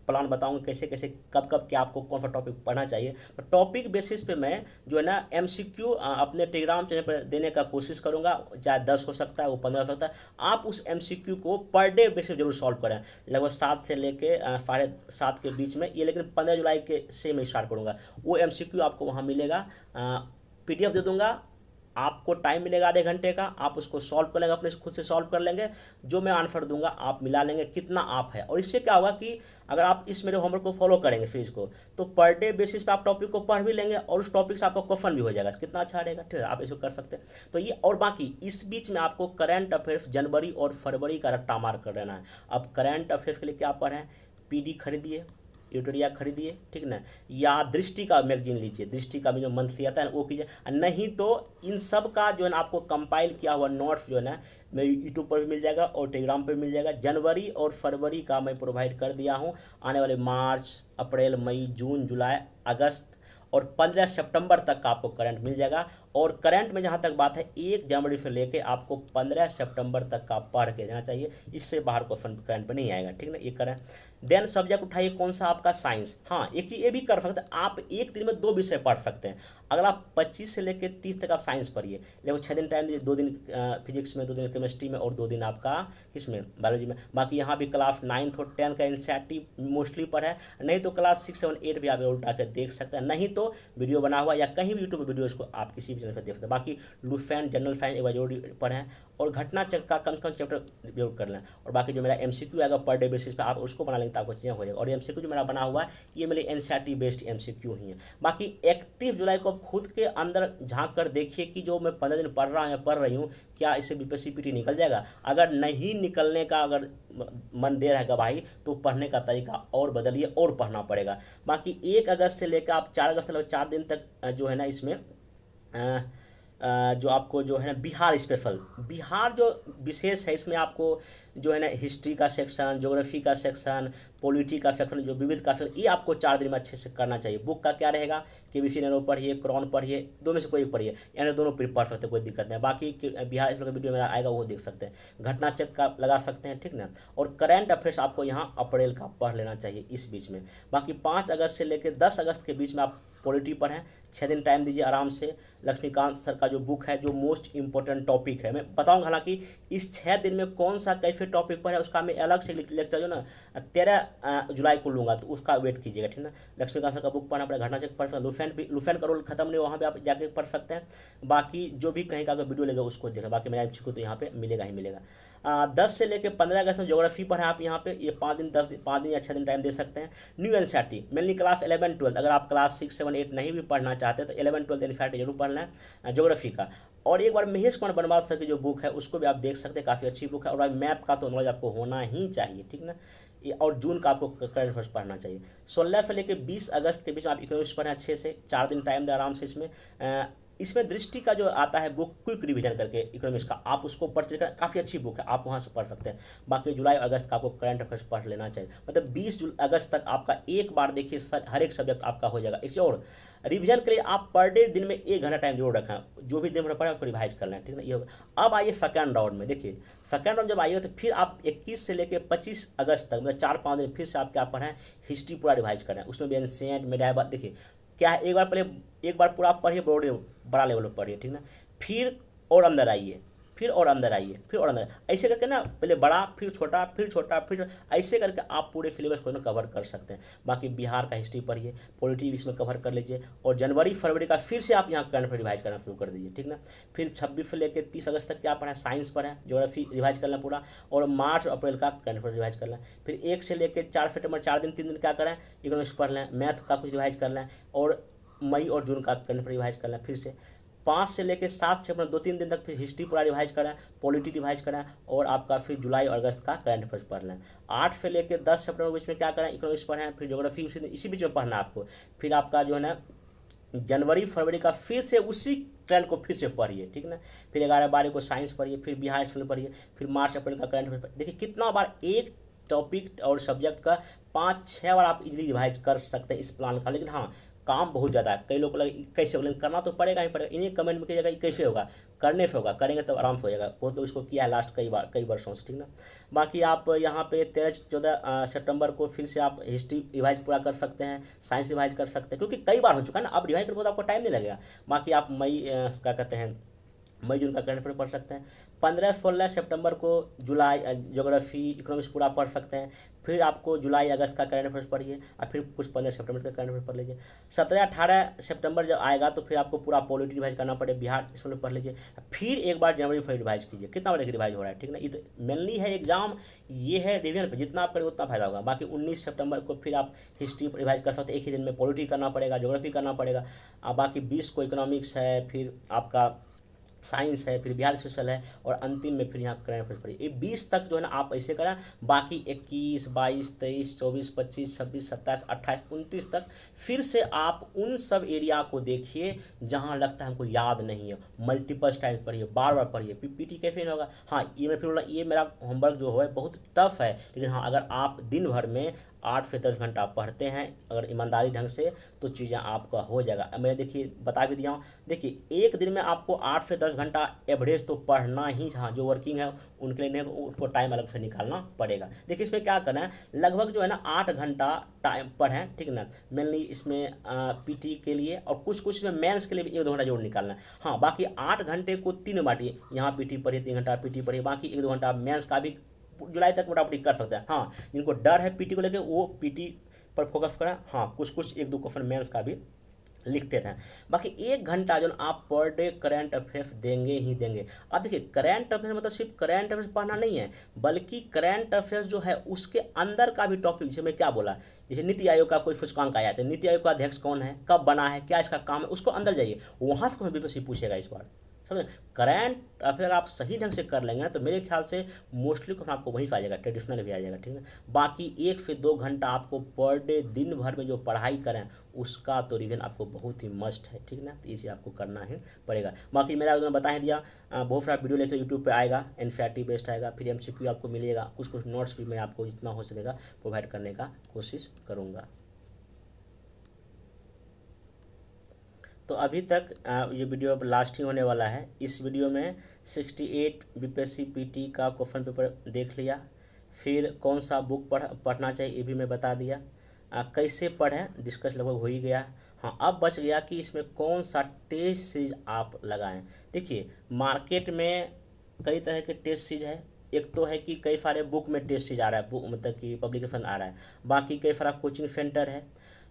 प्लान बताऊंगा कैसे कैसे कब कब क्या आपको कौन सा टॉपिक पढ़ना चाहिए। तो टॉपिक बेसिस पे मैं जो है ना MCQ अपने टेलीग्राम चैनल पर देने का कोशिश करूंगा, चाहे 10 हो सकता है, वो 15 हो सकता है। आप उस MCQ को पर डे बेसिस जरूर सॉल्व करें, लगभग 7 से लेके 7:30 के बीच में ये, लेकिन 15 जुलाई के से मैं स्टार्ट करूँगा। वो MCQ आपको वहाँ मिलेगा, PDF दे दूँगा, आपको टाइम मिलेगा आधे घंटे का, आप उसको सॉल्व कर लेंगे, अपने से खुद से सॉल्व कर लेंगे, जो मैं आंसर दूंगा आप मिला लेंगे कितना आप है। और इससे क्या होगा कि अगर आप इस मेरे होमवर्क को फॉलो करेंगे फिर इसको, तो पर डे बेसिस पे आप टॉपिक को पढ़ भी लेंगे और उस टॉपिक से आपका क्वेश्चन भी हो जाएगा, कितना अच्छा रहेगा। ठीक है, आप इसको कर सकते हैं। तो ये, और बाकी इस बीच में आपको करंट अफेयर्स जनवरी और फरवरी का रट्टा मार कर लेना है। अब करंट अफेयर्स के लिए क्या पढ़ें, PD खरीदिए, एडिटोरिया खरीदिए, ठीक ना, या दृष्टि का मैगजीन लीजिए, दृष्टि का भी जो मंथली आता है वो कीजिए। नहीं तो इन सब का जो है ना आपको कंपाइल किया हुआ नोट्स जो है ना मैं यूट्यूब पर भी मिल जाएगा और टेलीग्राम पर मिल जाएगा। जनवरी और फरवरी का मैं प्रोवाइड कर दिया हूँ, आने वाले मार्च, अप्रैल, मई, जून, जुलाई, अगस्त और 15 सितंबर तक का आपको करंट मिल जाएगा। और करंट में जहाँ तक बात है 1 जनवरी से लेके आपको 15 सितंबर तक का पढ़ के जाना चाहिए, इससे बाहर क्वेश्चन करंट पे नहीं आएगा। ठीक ना, ये करें। देन सब्जेक्ट उठाइए कौन सा आपका साइंस। हाँ, एक चीज़ ये भी कर सकते हैं, आप एक दिन में 2 विषय पढ़ सकते हैं। अगर आप 25 से लेकर 30 तक आप साइंस पढ़िए, लगभग 6 दिन टाइम दीजिए, 2 दिन फिजिक्स में, 2 दिन केमिस्ट्री में और 2 दिन आपका किसमें, बायोलॉजी में। बाकी यहाँ भी क्लास 9th और 10th का NCERT मोस्टली पर है, नहीं तो क्लास 6, 7, 8 भी आप उल्टा कर देख सकते हैं, नहीं तो वीडियो बना हुआ या कहीं भी यूट्यूब पर वीडियो, इसको आप किसी भी चैनल पर देख सकते हैं। बाकी लुफेन, जनरल साइंस एक बार जरूर पढ़ें और घटना चक्र का कम चैप्टर जरूर कर लें। और बाकी जो मेरा MCQ आएगा पर डे बेसिस पे, आप उसको बना लेंगे तो आपको चीज़ें हो जाएगा। और MCQ जो मेरा बना हुआ है ये मेरे NCERT बेस्ड MCQ ही है। बाकी 31 जुलाई को आप खुद के अंदर झांक कर देखिए कि जो मैं 15 दिन पढ़ रहा हूँ या पढ़ रही हूँ, क्या इससे BPSC PT निकल जाएगा। अगर नहीं निकलने का अगर मन दे रहेगा भाई, तो पढ़ने का तरीका और बदलिए और पढ़ना पड़ेगा। बाकी 1 अगस्त से लेकर आप 4 अगस्त तक 4 दिन तक जो है ना इसमें जो आपको जो है ना बिहार स्पेशल, बिहार जो विशेष है, इसमें आपको जो है ना हिस्ट्री का सेक्शन, ज्योग्राफी का सेक्शन, पॉलिटी का सेक्शन, जो विविध का सेक्शन, ये आपको 4 दिन में अच्छे से करना चाहिए। बुक का क्या रहेगा, KBC नैरो पढ़िए, क्रॉन पढ़िए, 2 में से कोई एक पढ़िए, यानी दोनों पढ़ सकते हैं, कोई दिक्कत नहीं। बाकी बिहार स्पेशल का वीडियो मेरा आएगा, वो देख सकते हैं। घटना चक्र का लगा सकते हैं, ठीक ना। और करंट अफेयर्स आपको यहाँ अप्रैल का पढ़ लेना चाहिए इस बीच में। बाकी 5 अगस्त से लेकर 10 अगस्त के बीच में आप पॉलिटी पढ़ें, 6 दिन टाइम दीजिए आराम से। लक्ष्मीकांत सर का जो बुक है, जो मोस्ट इंपॉर्टेंट टॉपिक है, मैं बताऊंगा हालांकि इस 6 दिन में कौन सा कैसे टॉपिक पर है, उसका मैं अलग से लेक्चर जो ना 13 जुलाई को लूँगा, तो उसका वेट कीजिएगा, ठीक ना। लक्ष्मीकांत सर का बुक पढ़ना पड़ेगा, घटना चक्र पढ़ सकते, लुफेन का रोल खत्म नहीं, वहाँ पे आप जाके पढ़ सकते हैं। बाकी जो भी कहीं का अगर वीडियो लेगा उसको देखना, बाकी मेरा MCQ तो यहाँ पे मिलेगा ही मिलेगा। 10 से लेकर 15 अगस्त में ज्योग्राफी पढ़ें आप यहाँ पे, ये 5 दिन 5 दिन या 6 दिन टाइम दे सकते हैं। न्यू NCERT मेनली क्लास 11, 12, अगर आप क्लास 6, 7, 8 नहीं भी पढ़ना चाहते तो 11, 12 NCERT जरूर पढ़ लें ज्योग्राफी का। और एक बार महेश कुमार बनवाल सर की जो बुक है उसको भी आप देख सकते हैं, काफ़ी अच्छी बुक है। और मैप का तो नॉलेज आपको होना ही चाहिए, ठीक ना। और जून का आपको करंट अफेयर्स पढ़ना चाहिए। 16 से लेकर 20 अगस्त के बीच में आप इकोनॉमिक्स पढ़ें अच्छे से, 4 दिन टाइम दें आराम से। इसमें दृष्टि का जो आता है बुक, क्विक रिवीजन करके इकोनॉमिक्स का, आप उसको परचेज कर, काफ़ी अच्छी बुक है, आप वहाँ से पढ़ सकते हैं। बाकी जुलाई और अगस्त का आपको करंट अफेयर्स पढ़ लेना चाहिए, मतलब 20 अगस्त तक आपका एक बार देखिए हर एक सब्जेक्ट आपका हो जाएगा। इसे और रिवीजन के लिए आप पर डे दिन में 1 घंटा टाइम जरूर रखें, जो भी दिन भर पढ़े उसको रिवाइज कर लें, ठीक है। ये होगा। अब आइए सेकेंड राउंड में, देखिए सेकेंड राउंड जब आइए तो फिर आप 21 से लेकर 25 अगस्त तक, मतलब 4-5 दिन फिर से आप क्या पढ़ें, हिस्ट्री पूरा रिवाइज करें। उसमें भी एंशिएंट मेडाइवल, देखिए क्या है, एक बार पूरा आप पढ़िए, बड़ा लेवल पर पढ़िए, ठीक ना। फिर और अंदर आइए, फिर और अंदर आइए, फिर और अंदर, ऐसे करके ना पहले बड़ा, फिर छोटा, फिर छोटा, फिर ऐसे करके आप पूरे सिलेबस को ना कवर कर सकते हैं। बाकी बिहार का हिस्ट्री पढ़िए, पॉलिटी इसमें कवर कर लीजिए। और जनवरी फरवरी का फिर से आप यहाँ करंट अफेयर रिवाइज करना शुरू कर दीजिए, ठीक ना। फिर 26 से लेकर 30 अगस्त तक क्या पढ़ें, साइंस पढ़ें, ज्योग्राफी रिवाइज कर लें पूरा। और मार्च और अप्रैल का करंट अफेयर रिवाइज कर लें। फिर 1 से लेकर 4 सितंबर 4 दिन 3 दिन क्या करें, इकोनॉमिक्स पढ़ लें, मैथ का कुछ रिवाइज कर लें। और मई और जून का करंट अफेयर रिवाइज कर लें। फिर से 5 से लेकर 7 से अपना 2-3 दिन तक फिर हिस्ट्री पूरा रिवाइज करें, पॉलिटी रिवाइज करें। और आपका फिर जुलाई और अगस्त का करंट अफेयर्स पढ़ लें। 8 से लेकर 10 सितंबर के बीच में क्या करें, इकोनॉमिक्स पढ़ें, फिर ज्योग्राफी इसी बीच में पढ़ना आपको। फिर आपका जो है ना जनवरी फरवरी का फिर से उसी ट्रेंड को फिर से पढ़िए, ठीक ना। फिर 11-12 को साइंस पढ़िए, फिर बिहार स्कूल पढ़िए, फिर मार्च अप्रैल का करंट अफेयर। देखिए कितना बार एक टॉपिक और सब्जेक्ट का 5-6 बार आप इजीली रिवाइज कर सकते हैं इस प्लान का। लेकिन हाँ, काम बहुत ज़्यादा है, कई लोग को लगे कैसे होगा, लेकिन करना तो पड़ेगा ही पड़ेगा। इन्हीं कमेंट में कीजिएगा कैसे होगा, करने से होगा, करेंगे तो आराम से हो जाएगा। बहुत लोग इसको किया है लास्ट कई वर्षों से, ठीक ना। बाकी आप यहाँ पे 13-14 सितंबर को फिर से आप हिस्ट्री रिवाइज पूरा कर सकते हैं, साइंस रिवाइज कर सकते हैं, क्योंकि कई बार हो चुका है ना, अब रिवाइज करने को तो आपको टाइम नहीं लगेगा। बाकी आप क्या कहते हैं मई जून का करंट अफेयर पढ़ सकते हैं। 15-16 सितंबर को जुलाई ज्योग्राफी इकोनॉमिक्स पूरा पढ़ सकते हैं। फिर आपको जुलाई अगस्त का करंट अफेयर्स पढ़िए और फिर कुछ 15 सितंबर का करंट अफेयर पढ़ लीजिए। 17-18 सितंबर जब आएगा तो फिर आपको पूरा पॉलिटी रिवाइज करना पड़ेगा, बिहार इसमें पढ़ लीजिए। फिर एक बार जनवरी फरवरी रिवाइज कीजिए, कितना बड़े रिवाइज हो रहा है, ठीक ना। ये तो मेनली है एग्जाम, ये है रिविजन पे, जितना आप करेंगे उतना फायदा होगा। बाकी 19 सितंबर को फिर आप हिस्ट्री रिवाइज कर सकते हैं, एक ही दिन में पॉलिटी करना पड़ेगा, ज्योग्राफी करना पड़ेगा। बाकी 20 को इकोनॉमिक्स है, फिर आपका साइंस है, फिर बिहार स्पेशल है, और अंतिम में फिर यहाँ करंट अफेयर पढ़िए। ये 20 तक जो है ना आप ऐसे करें। बाकी 21, 22, 23, 24, 25, 26, 27, 28, 29 तक फिर से आप उन सब एरिया को देखिए जहाँ लगता है हमको याद नहीं है, मल्टीपल टाइम पढ़िए, बार बार पढ़िए। पीटी कैसे नहीं होगा। हाँ, ये मैं फिर बोला, ये मेरा होमवर्क जो है बहुत टफ है, लेकिन हाँ अगर आप दिन भर में 8 से 10 घंटा पढ़ते हैं अगर ईमानदारी ढंग से, तो चीज़ें आपका हो जाएगा। मैं देखिए बता भी दिया हूँ। देखिए एक दिन में आपको 8 से 10 घंटा एवरेज तो पढ़ना ही, हाँ जो वर्किंग है उनके लिए नहीं, उनको टाइम अलग से निकालना पड़ेगा। देखिए इसमें क्या करना है, लगभग जो है ना 8 घंटा टाइम पढ़ें, ठीक ना। मेनली इसमें पीटी के लिए और कुछ में मेंस के लिए भी 1-2 घंटा जरूर निकालना है। हाँ, बाकी 8 घंटे को 3 में बांटिए, यहाँ पीटी पढ़िए 3 घंटा, पीटी पढ़िए, बाकी 1-2 घंटा मेंस का भी जुलाई तक मोटामोटी कर सकते हैं। हाँ, जिनको डर है पीटी को लेकर वो पीटी पर फोकस करें। हाँ, कुछ 1-2 क्वेश्चन मेंस का भी लिखते रहें। बाकी 1 घंटा जो आप पर डे करंट अफेयर्स देंगे ही देंगे। अब देखिए करंट अफेयर्स मतलब सिर्फ करंट अफेयर्स पढ़ना नहीं है, बल्कि करंट अफेयर्स जो है उसके अंदर का भी टॉपिक, जैसे मैं क्या बोला, जैसे नीति आयोग का कोई सूचकांक आया तो नीति आयोग का अध्यक्ष कौन है, कब बना है, क्या इसका काम है, उसको अंदर जाइए, वहाँ से बीपीएससी पूछेगा इस बार। समझे, करंट अफेयर आप सही ढंग से कर लेंगे तो मेरे ख्याल से मोस्टली क्वेश्चन आपको वहीं से आ जाएगा, ट्रेडिशनल भी आ जाएगा, ठीक है। बाकी 1 से 2 घंटा आपको पर डे दिन भर में जो पढ़ाई करें उसका तो रिवीजन आपको बहुत ही मस्ट है, ठीक ना। तो इसे आपको करना ही पड़ेगा। बाकी मेरा उन्होंने बता ही दिया, बहुत सारा वीडियो लेक्चर यूट्यूब पे आएगा, एनसीईआरटी बेस्ड आएगा, फिर एमसीक्यू आपको मिलेगा, कुछ नोट्स भी मैं आपको जितना हो सकेगा प्रोवाइड करने का कोशिश करूँगा। तो अभी तक ये वीडियो अब लास्ट ही होने वाला है। इस वीडियो में 68 बीपीएससी पीटी का क्वेश्चन पेपर देख लिया, फिर कौन सा बुक पढ़ना चाहिए ये भी मैं बता दिया, कैसे पढ़ें डिस्कस लगभग हो ही गया। हाँ, अब बच गया कि इसमें कौन सा टेस्ट सीरीज आप लगाएं। देखिए मार्केट में कई तरह के टेस्ट सीरीज है। एक तो है कि कई सारे बुक में टेस्ट सीरीज आ रहा है, बुक मतलब कि पब्लिकेशन आ रहा है, बाकी कई सारा कोचिंग सेंटर है।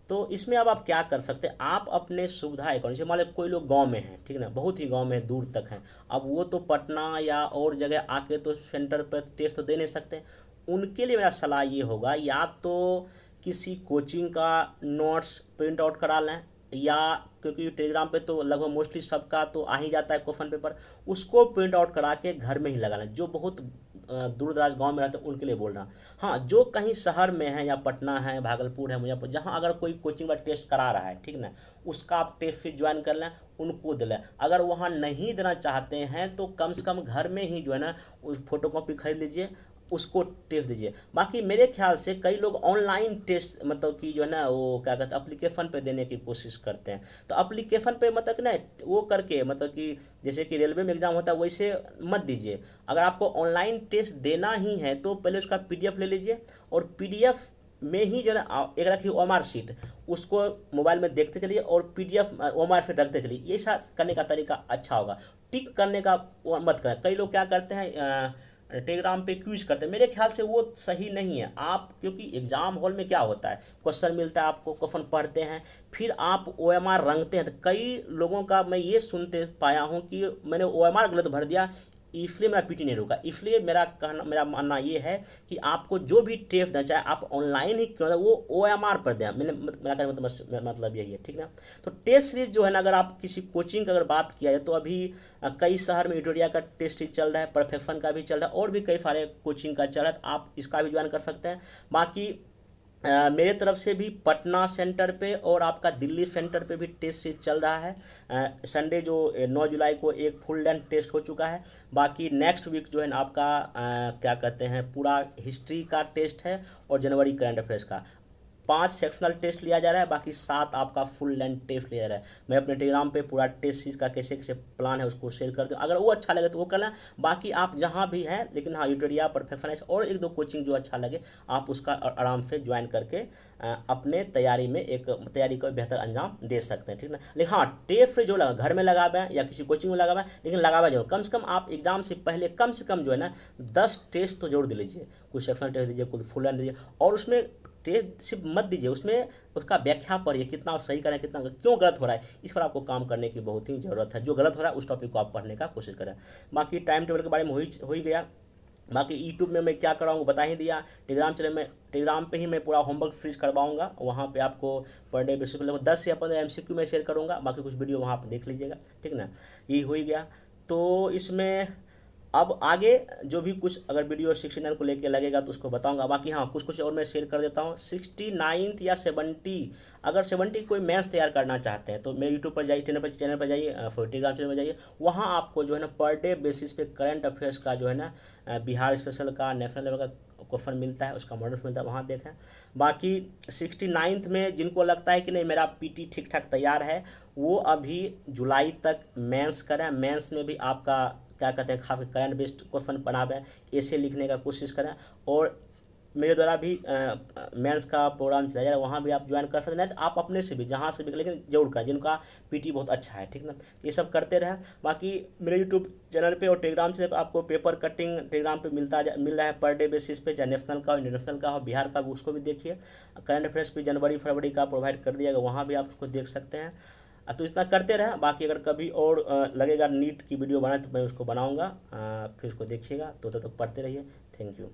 तो इसमें अब आप क्या कर सकते हैं, आप अपने सुविधा अकॉर्डिंग से, मान लो कोई लोग गांव में हैं, ठीक ना, बहुत ही गांव में दूर तक हैं, अब वो तो पटना या और जगह आके तो सेंटर पर टेस्ट तो दे नहीं सकते। उनके लिए मेरा सलाह ये होगा, या तो किसी कोचिंग का नोट्स प्रिंट आउट करा लें, या क्योंकि टेलीग्राम पे तो लगभग मोस्टली सबका तो आ ही जाता है क्वेश्चन पेपर, उसको प्रिंट आउट करा के घर में ही लगा लें। जो बहुत दूर दराज गाँव में रहते हैं उनके लिए बोल रहा हूँ। हाँ, जो कहीं शहर में है या पटना है, भागलपुर है, मुजफ्फरपुर, जहाँ अगर कोई कोचिंग का टेस्ट करा रहा है, ठीक ना, उसका आप टेस्ट फीस ज्वाइन कर लें, उनको दे लें। अगर वहाँ नहीं देना चाहते हैं तो कम से कम घर में ही जो है ना उस फोटोकॉपी खरीद लीजिए, उसको टेस्ट दीजिए। बाकी मेरे ख्याल से कई लोग ऑनलाइन टेस्ट मतलब कि जो है ना वो क्या कहते हैं एप्लीकेशन पे देने की कोशिश करते हैं। तो एप्लीकेशन पे मतलब कि ना वो करके मतलब कि जैसे कि रेलवे में एग्जाम होता है वैसे मत दीजिए। अगर आपको ऑनलाइन टेस्ट देना ही है तो पहले उसका पीडीएफ ले लीजिए, और पीडीएफ में ही जो है एक रखिए ओएमआर शीट, उसको मोबाइल में देखते चलिए और पीडीएफ ओएमआर शीट रखते चलिए। ये साथ करने का तरीका अच्छा होगा, टिक करने का मत करें। कई लोग क्या करते हैं टेलीग्राम पे क्यूज करते हैं, मेरे ख्याल से वो सही नहीं है। आप क्योंकि एग्जाम हॉल में क्या होता है, क्वेश्चन मिलता है आपको, क्वेश्चन पढ़ते हैं, फिर आप ओएमआर रंगते हैं। तो कई लोगों का मैं ये सुनते पाया हूँ कि मैंने ओएमआर गलत भर दिया, इसलिए मेरा पीटी नहीं रुका। इसलिए मेरा मानना ये है कि आपको जो भी टेस्ट देना चाहे आप ऑनलाइन ही क्यों वो ओएमआर पर दें। मेरा कहने का मतलब यही है, ठीक ना। तो टेस्ट सीरीज जो है ना, अगर आप किसी कोचिंग की अगर बात किया जाए तो अभी कई शहर में इटोरिया का टेस्ट सीरीज चल रहा है, परफेक्शन का भी चल रहा है, और भी कई सारे कोचिंग का चल रहा है, तो आप इसका भी ज्वाइन कर सकते हैं। बाकी मेरे तरफ से भी पटना सेंटर पे और आपका दिल्ली सेंटर पे भी टेस्ट सीरीज चल रहा है। संडे जो 9 जुलाई को एक फुल लेंथ टेस्ट हो चुका है। बाकी नेक्स्ट वीक जो है ना आपका क्या कहते हैं पूरा हिस्ट्री का टेस्ट है और जनवरी करंट अफेयर्स का 5 सेक्शनल टेस्ट लिया जा रहा है, बाकी 7 आपका फुल लेंथ टेस्ट लिया जा रहा है। मैं अपने टेलीग्राम पे पूरा टेस्ट सीरीज का कैसे कैसे प्लान है उसको शेयर कर दूँ, अगर वो अच्छा लगे तो वो कर लें। बाकी आप जहाँ भी हैं, लेकिन हाँ यूटोरिया परफेक्शनाइज और एक दो कोचिंग जो अच्छा लगे आप उसका आराम से ज्वाइन करके अपने तैयारी में एक तैयारी को बेहतर अंजाम दे सकते हैं, ठीक ना। लेकिन हाँ टेस्ट जो लगा घर में लगा हुआ है या किसी कोचिंग में लगा हुआ है, लेकिन लगा हुआ जो कम से कम आप एग्जाम से पहले कम से कम जो है ना 10 टेस्ट तो जरूर दे लीजिए। कुछ सेक्शनल टेस्ट दीजिए, कुछ फुल लेंथ दीजिए, और उसमें टेस्ट सिर्फ मत दीजिए, उसमें उसका व्याख्या पढ़िए कितना आप सही करें, कितना क्यों गलत हो रहा है, इस पर आपको काम करने की बहुत ही ज़रूरत है। जो गलत हो रहा है उस टॉपिक को आप पढ़ने का कोशिश करें। बाकी टाइम टेबल के बारे में हो ही गया। बाकी यूट्यूब में मैं क्या कराऊंगा बता ही दिया। टेलीग्राम चैनल में टेलीग्राम पे ही मैं पूरा होमवर्क फ्रीज करवाऊंगा, वहाँ पे आपको पर डे बेसिस पे लगभग 10 या 15 MCQ में शेयर करूँगा। बाकी कुछ वीडियो वहाँ पर देख लीजिएगा, ठीक ना। ये हो ही गया। तो इसमें अब आगे जो भी कुछ अगर वीडियो 69 को लेके लगेगा तो उसको बताऊंगा। बाकी हाँ कुछ कुछ और मैं शेयर कर देता हूँ। 69 या 70, अगर 70 कोई मैथ्स तैयार करना चाहते हैं तो मेरे यूट्यूब पर जाइए, चैनल पर जाइए, टेलीग्राम चैनल पर जाइए। वहाँ आपको जो है ना पर डे बेसिस पे करंट अफेयर्स का जो है ना बिहार स्पेशल का, नेशनल लेवल का क्वेश्चन मिलता है, उसका मॉडल्स मिलता है, वहाँ देखें। बाकी 69 में जिनको लगता है कि नहीं मेरा PT ठीक ठाक तैयार है, वो अभी जुलाई तक मेंस करें। मेंस में भी आपका क्या कहते हैं खास करंट बेस्ड क्वेश्चन बनावे, ऐसे लिखने का कोशिश करें। और मेरे द्वारा भी मेंस का प्रोग्राम चलाया जा रहा है, वहाँ भी आप ज्वाइन कर सकते हैं, तो आप अपने से भी जहाँ से भी, लेकिन जरूर करें जिनका PT बहुत अच्छा है, ठीक ना। ये सब करते रहें। बाकी मेरे यूट्यूब चैनल पे और टेलीग्राम चैनल पे आपको पेपर कटिंग टेलीग्राम पे मिल रहा है पर डे बेसिस पे, चाहे नेशनल का हो, इंटरनेशनल का हो, बिहार का भी, उसको भी देखिए। करंट अफेयर्स भी जनवरी फरवरी का प्रोवाइड कर दिया गया, वहाँ भी आप उसको देख सकते हैं। तो इतना करते रहें। बाकी अगर कभी और लगेगा नीट की वीडियो बनाए तो मैं उसको बनाऊंगा, फिर उसको देखिएगा। तो तब तक पढ़ते रहिए। Thank you.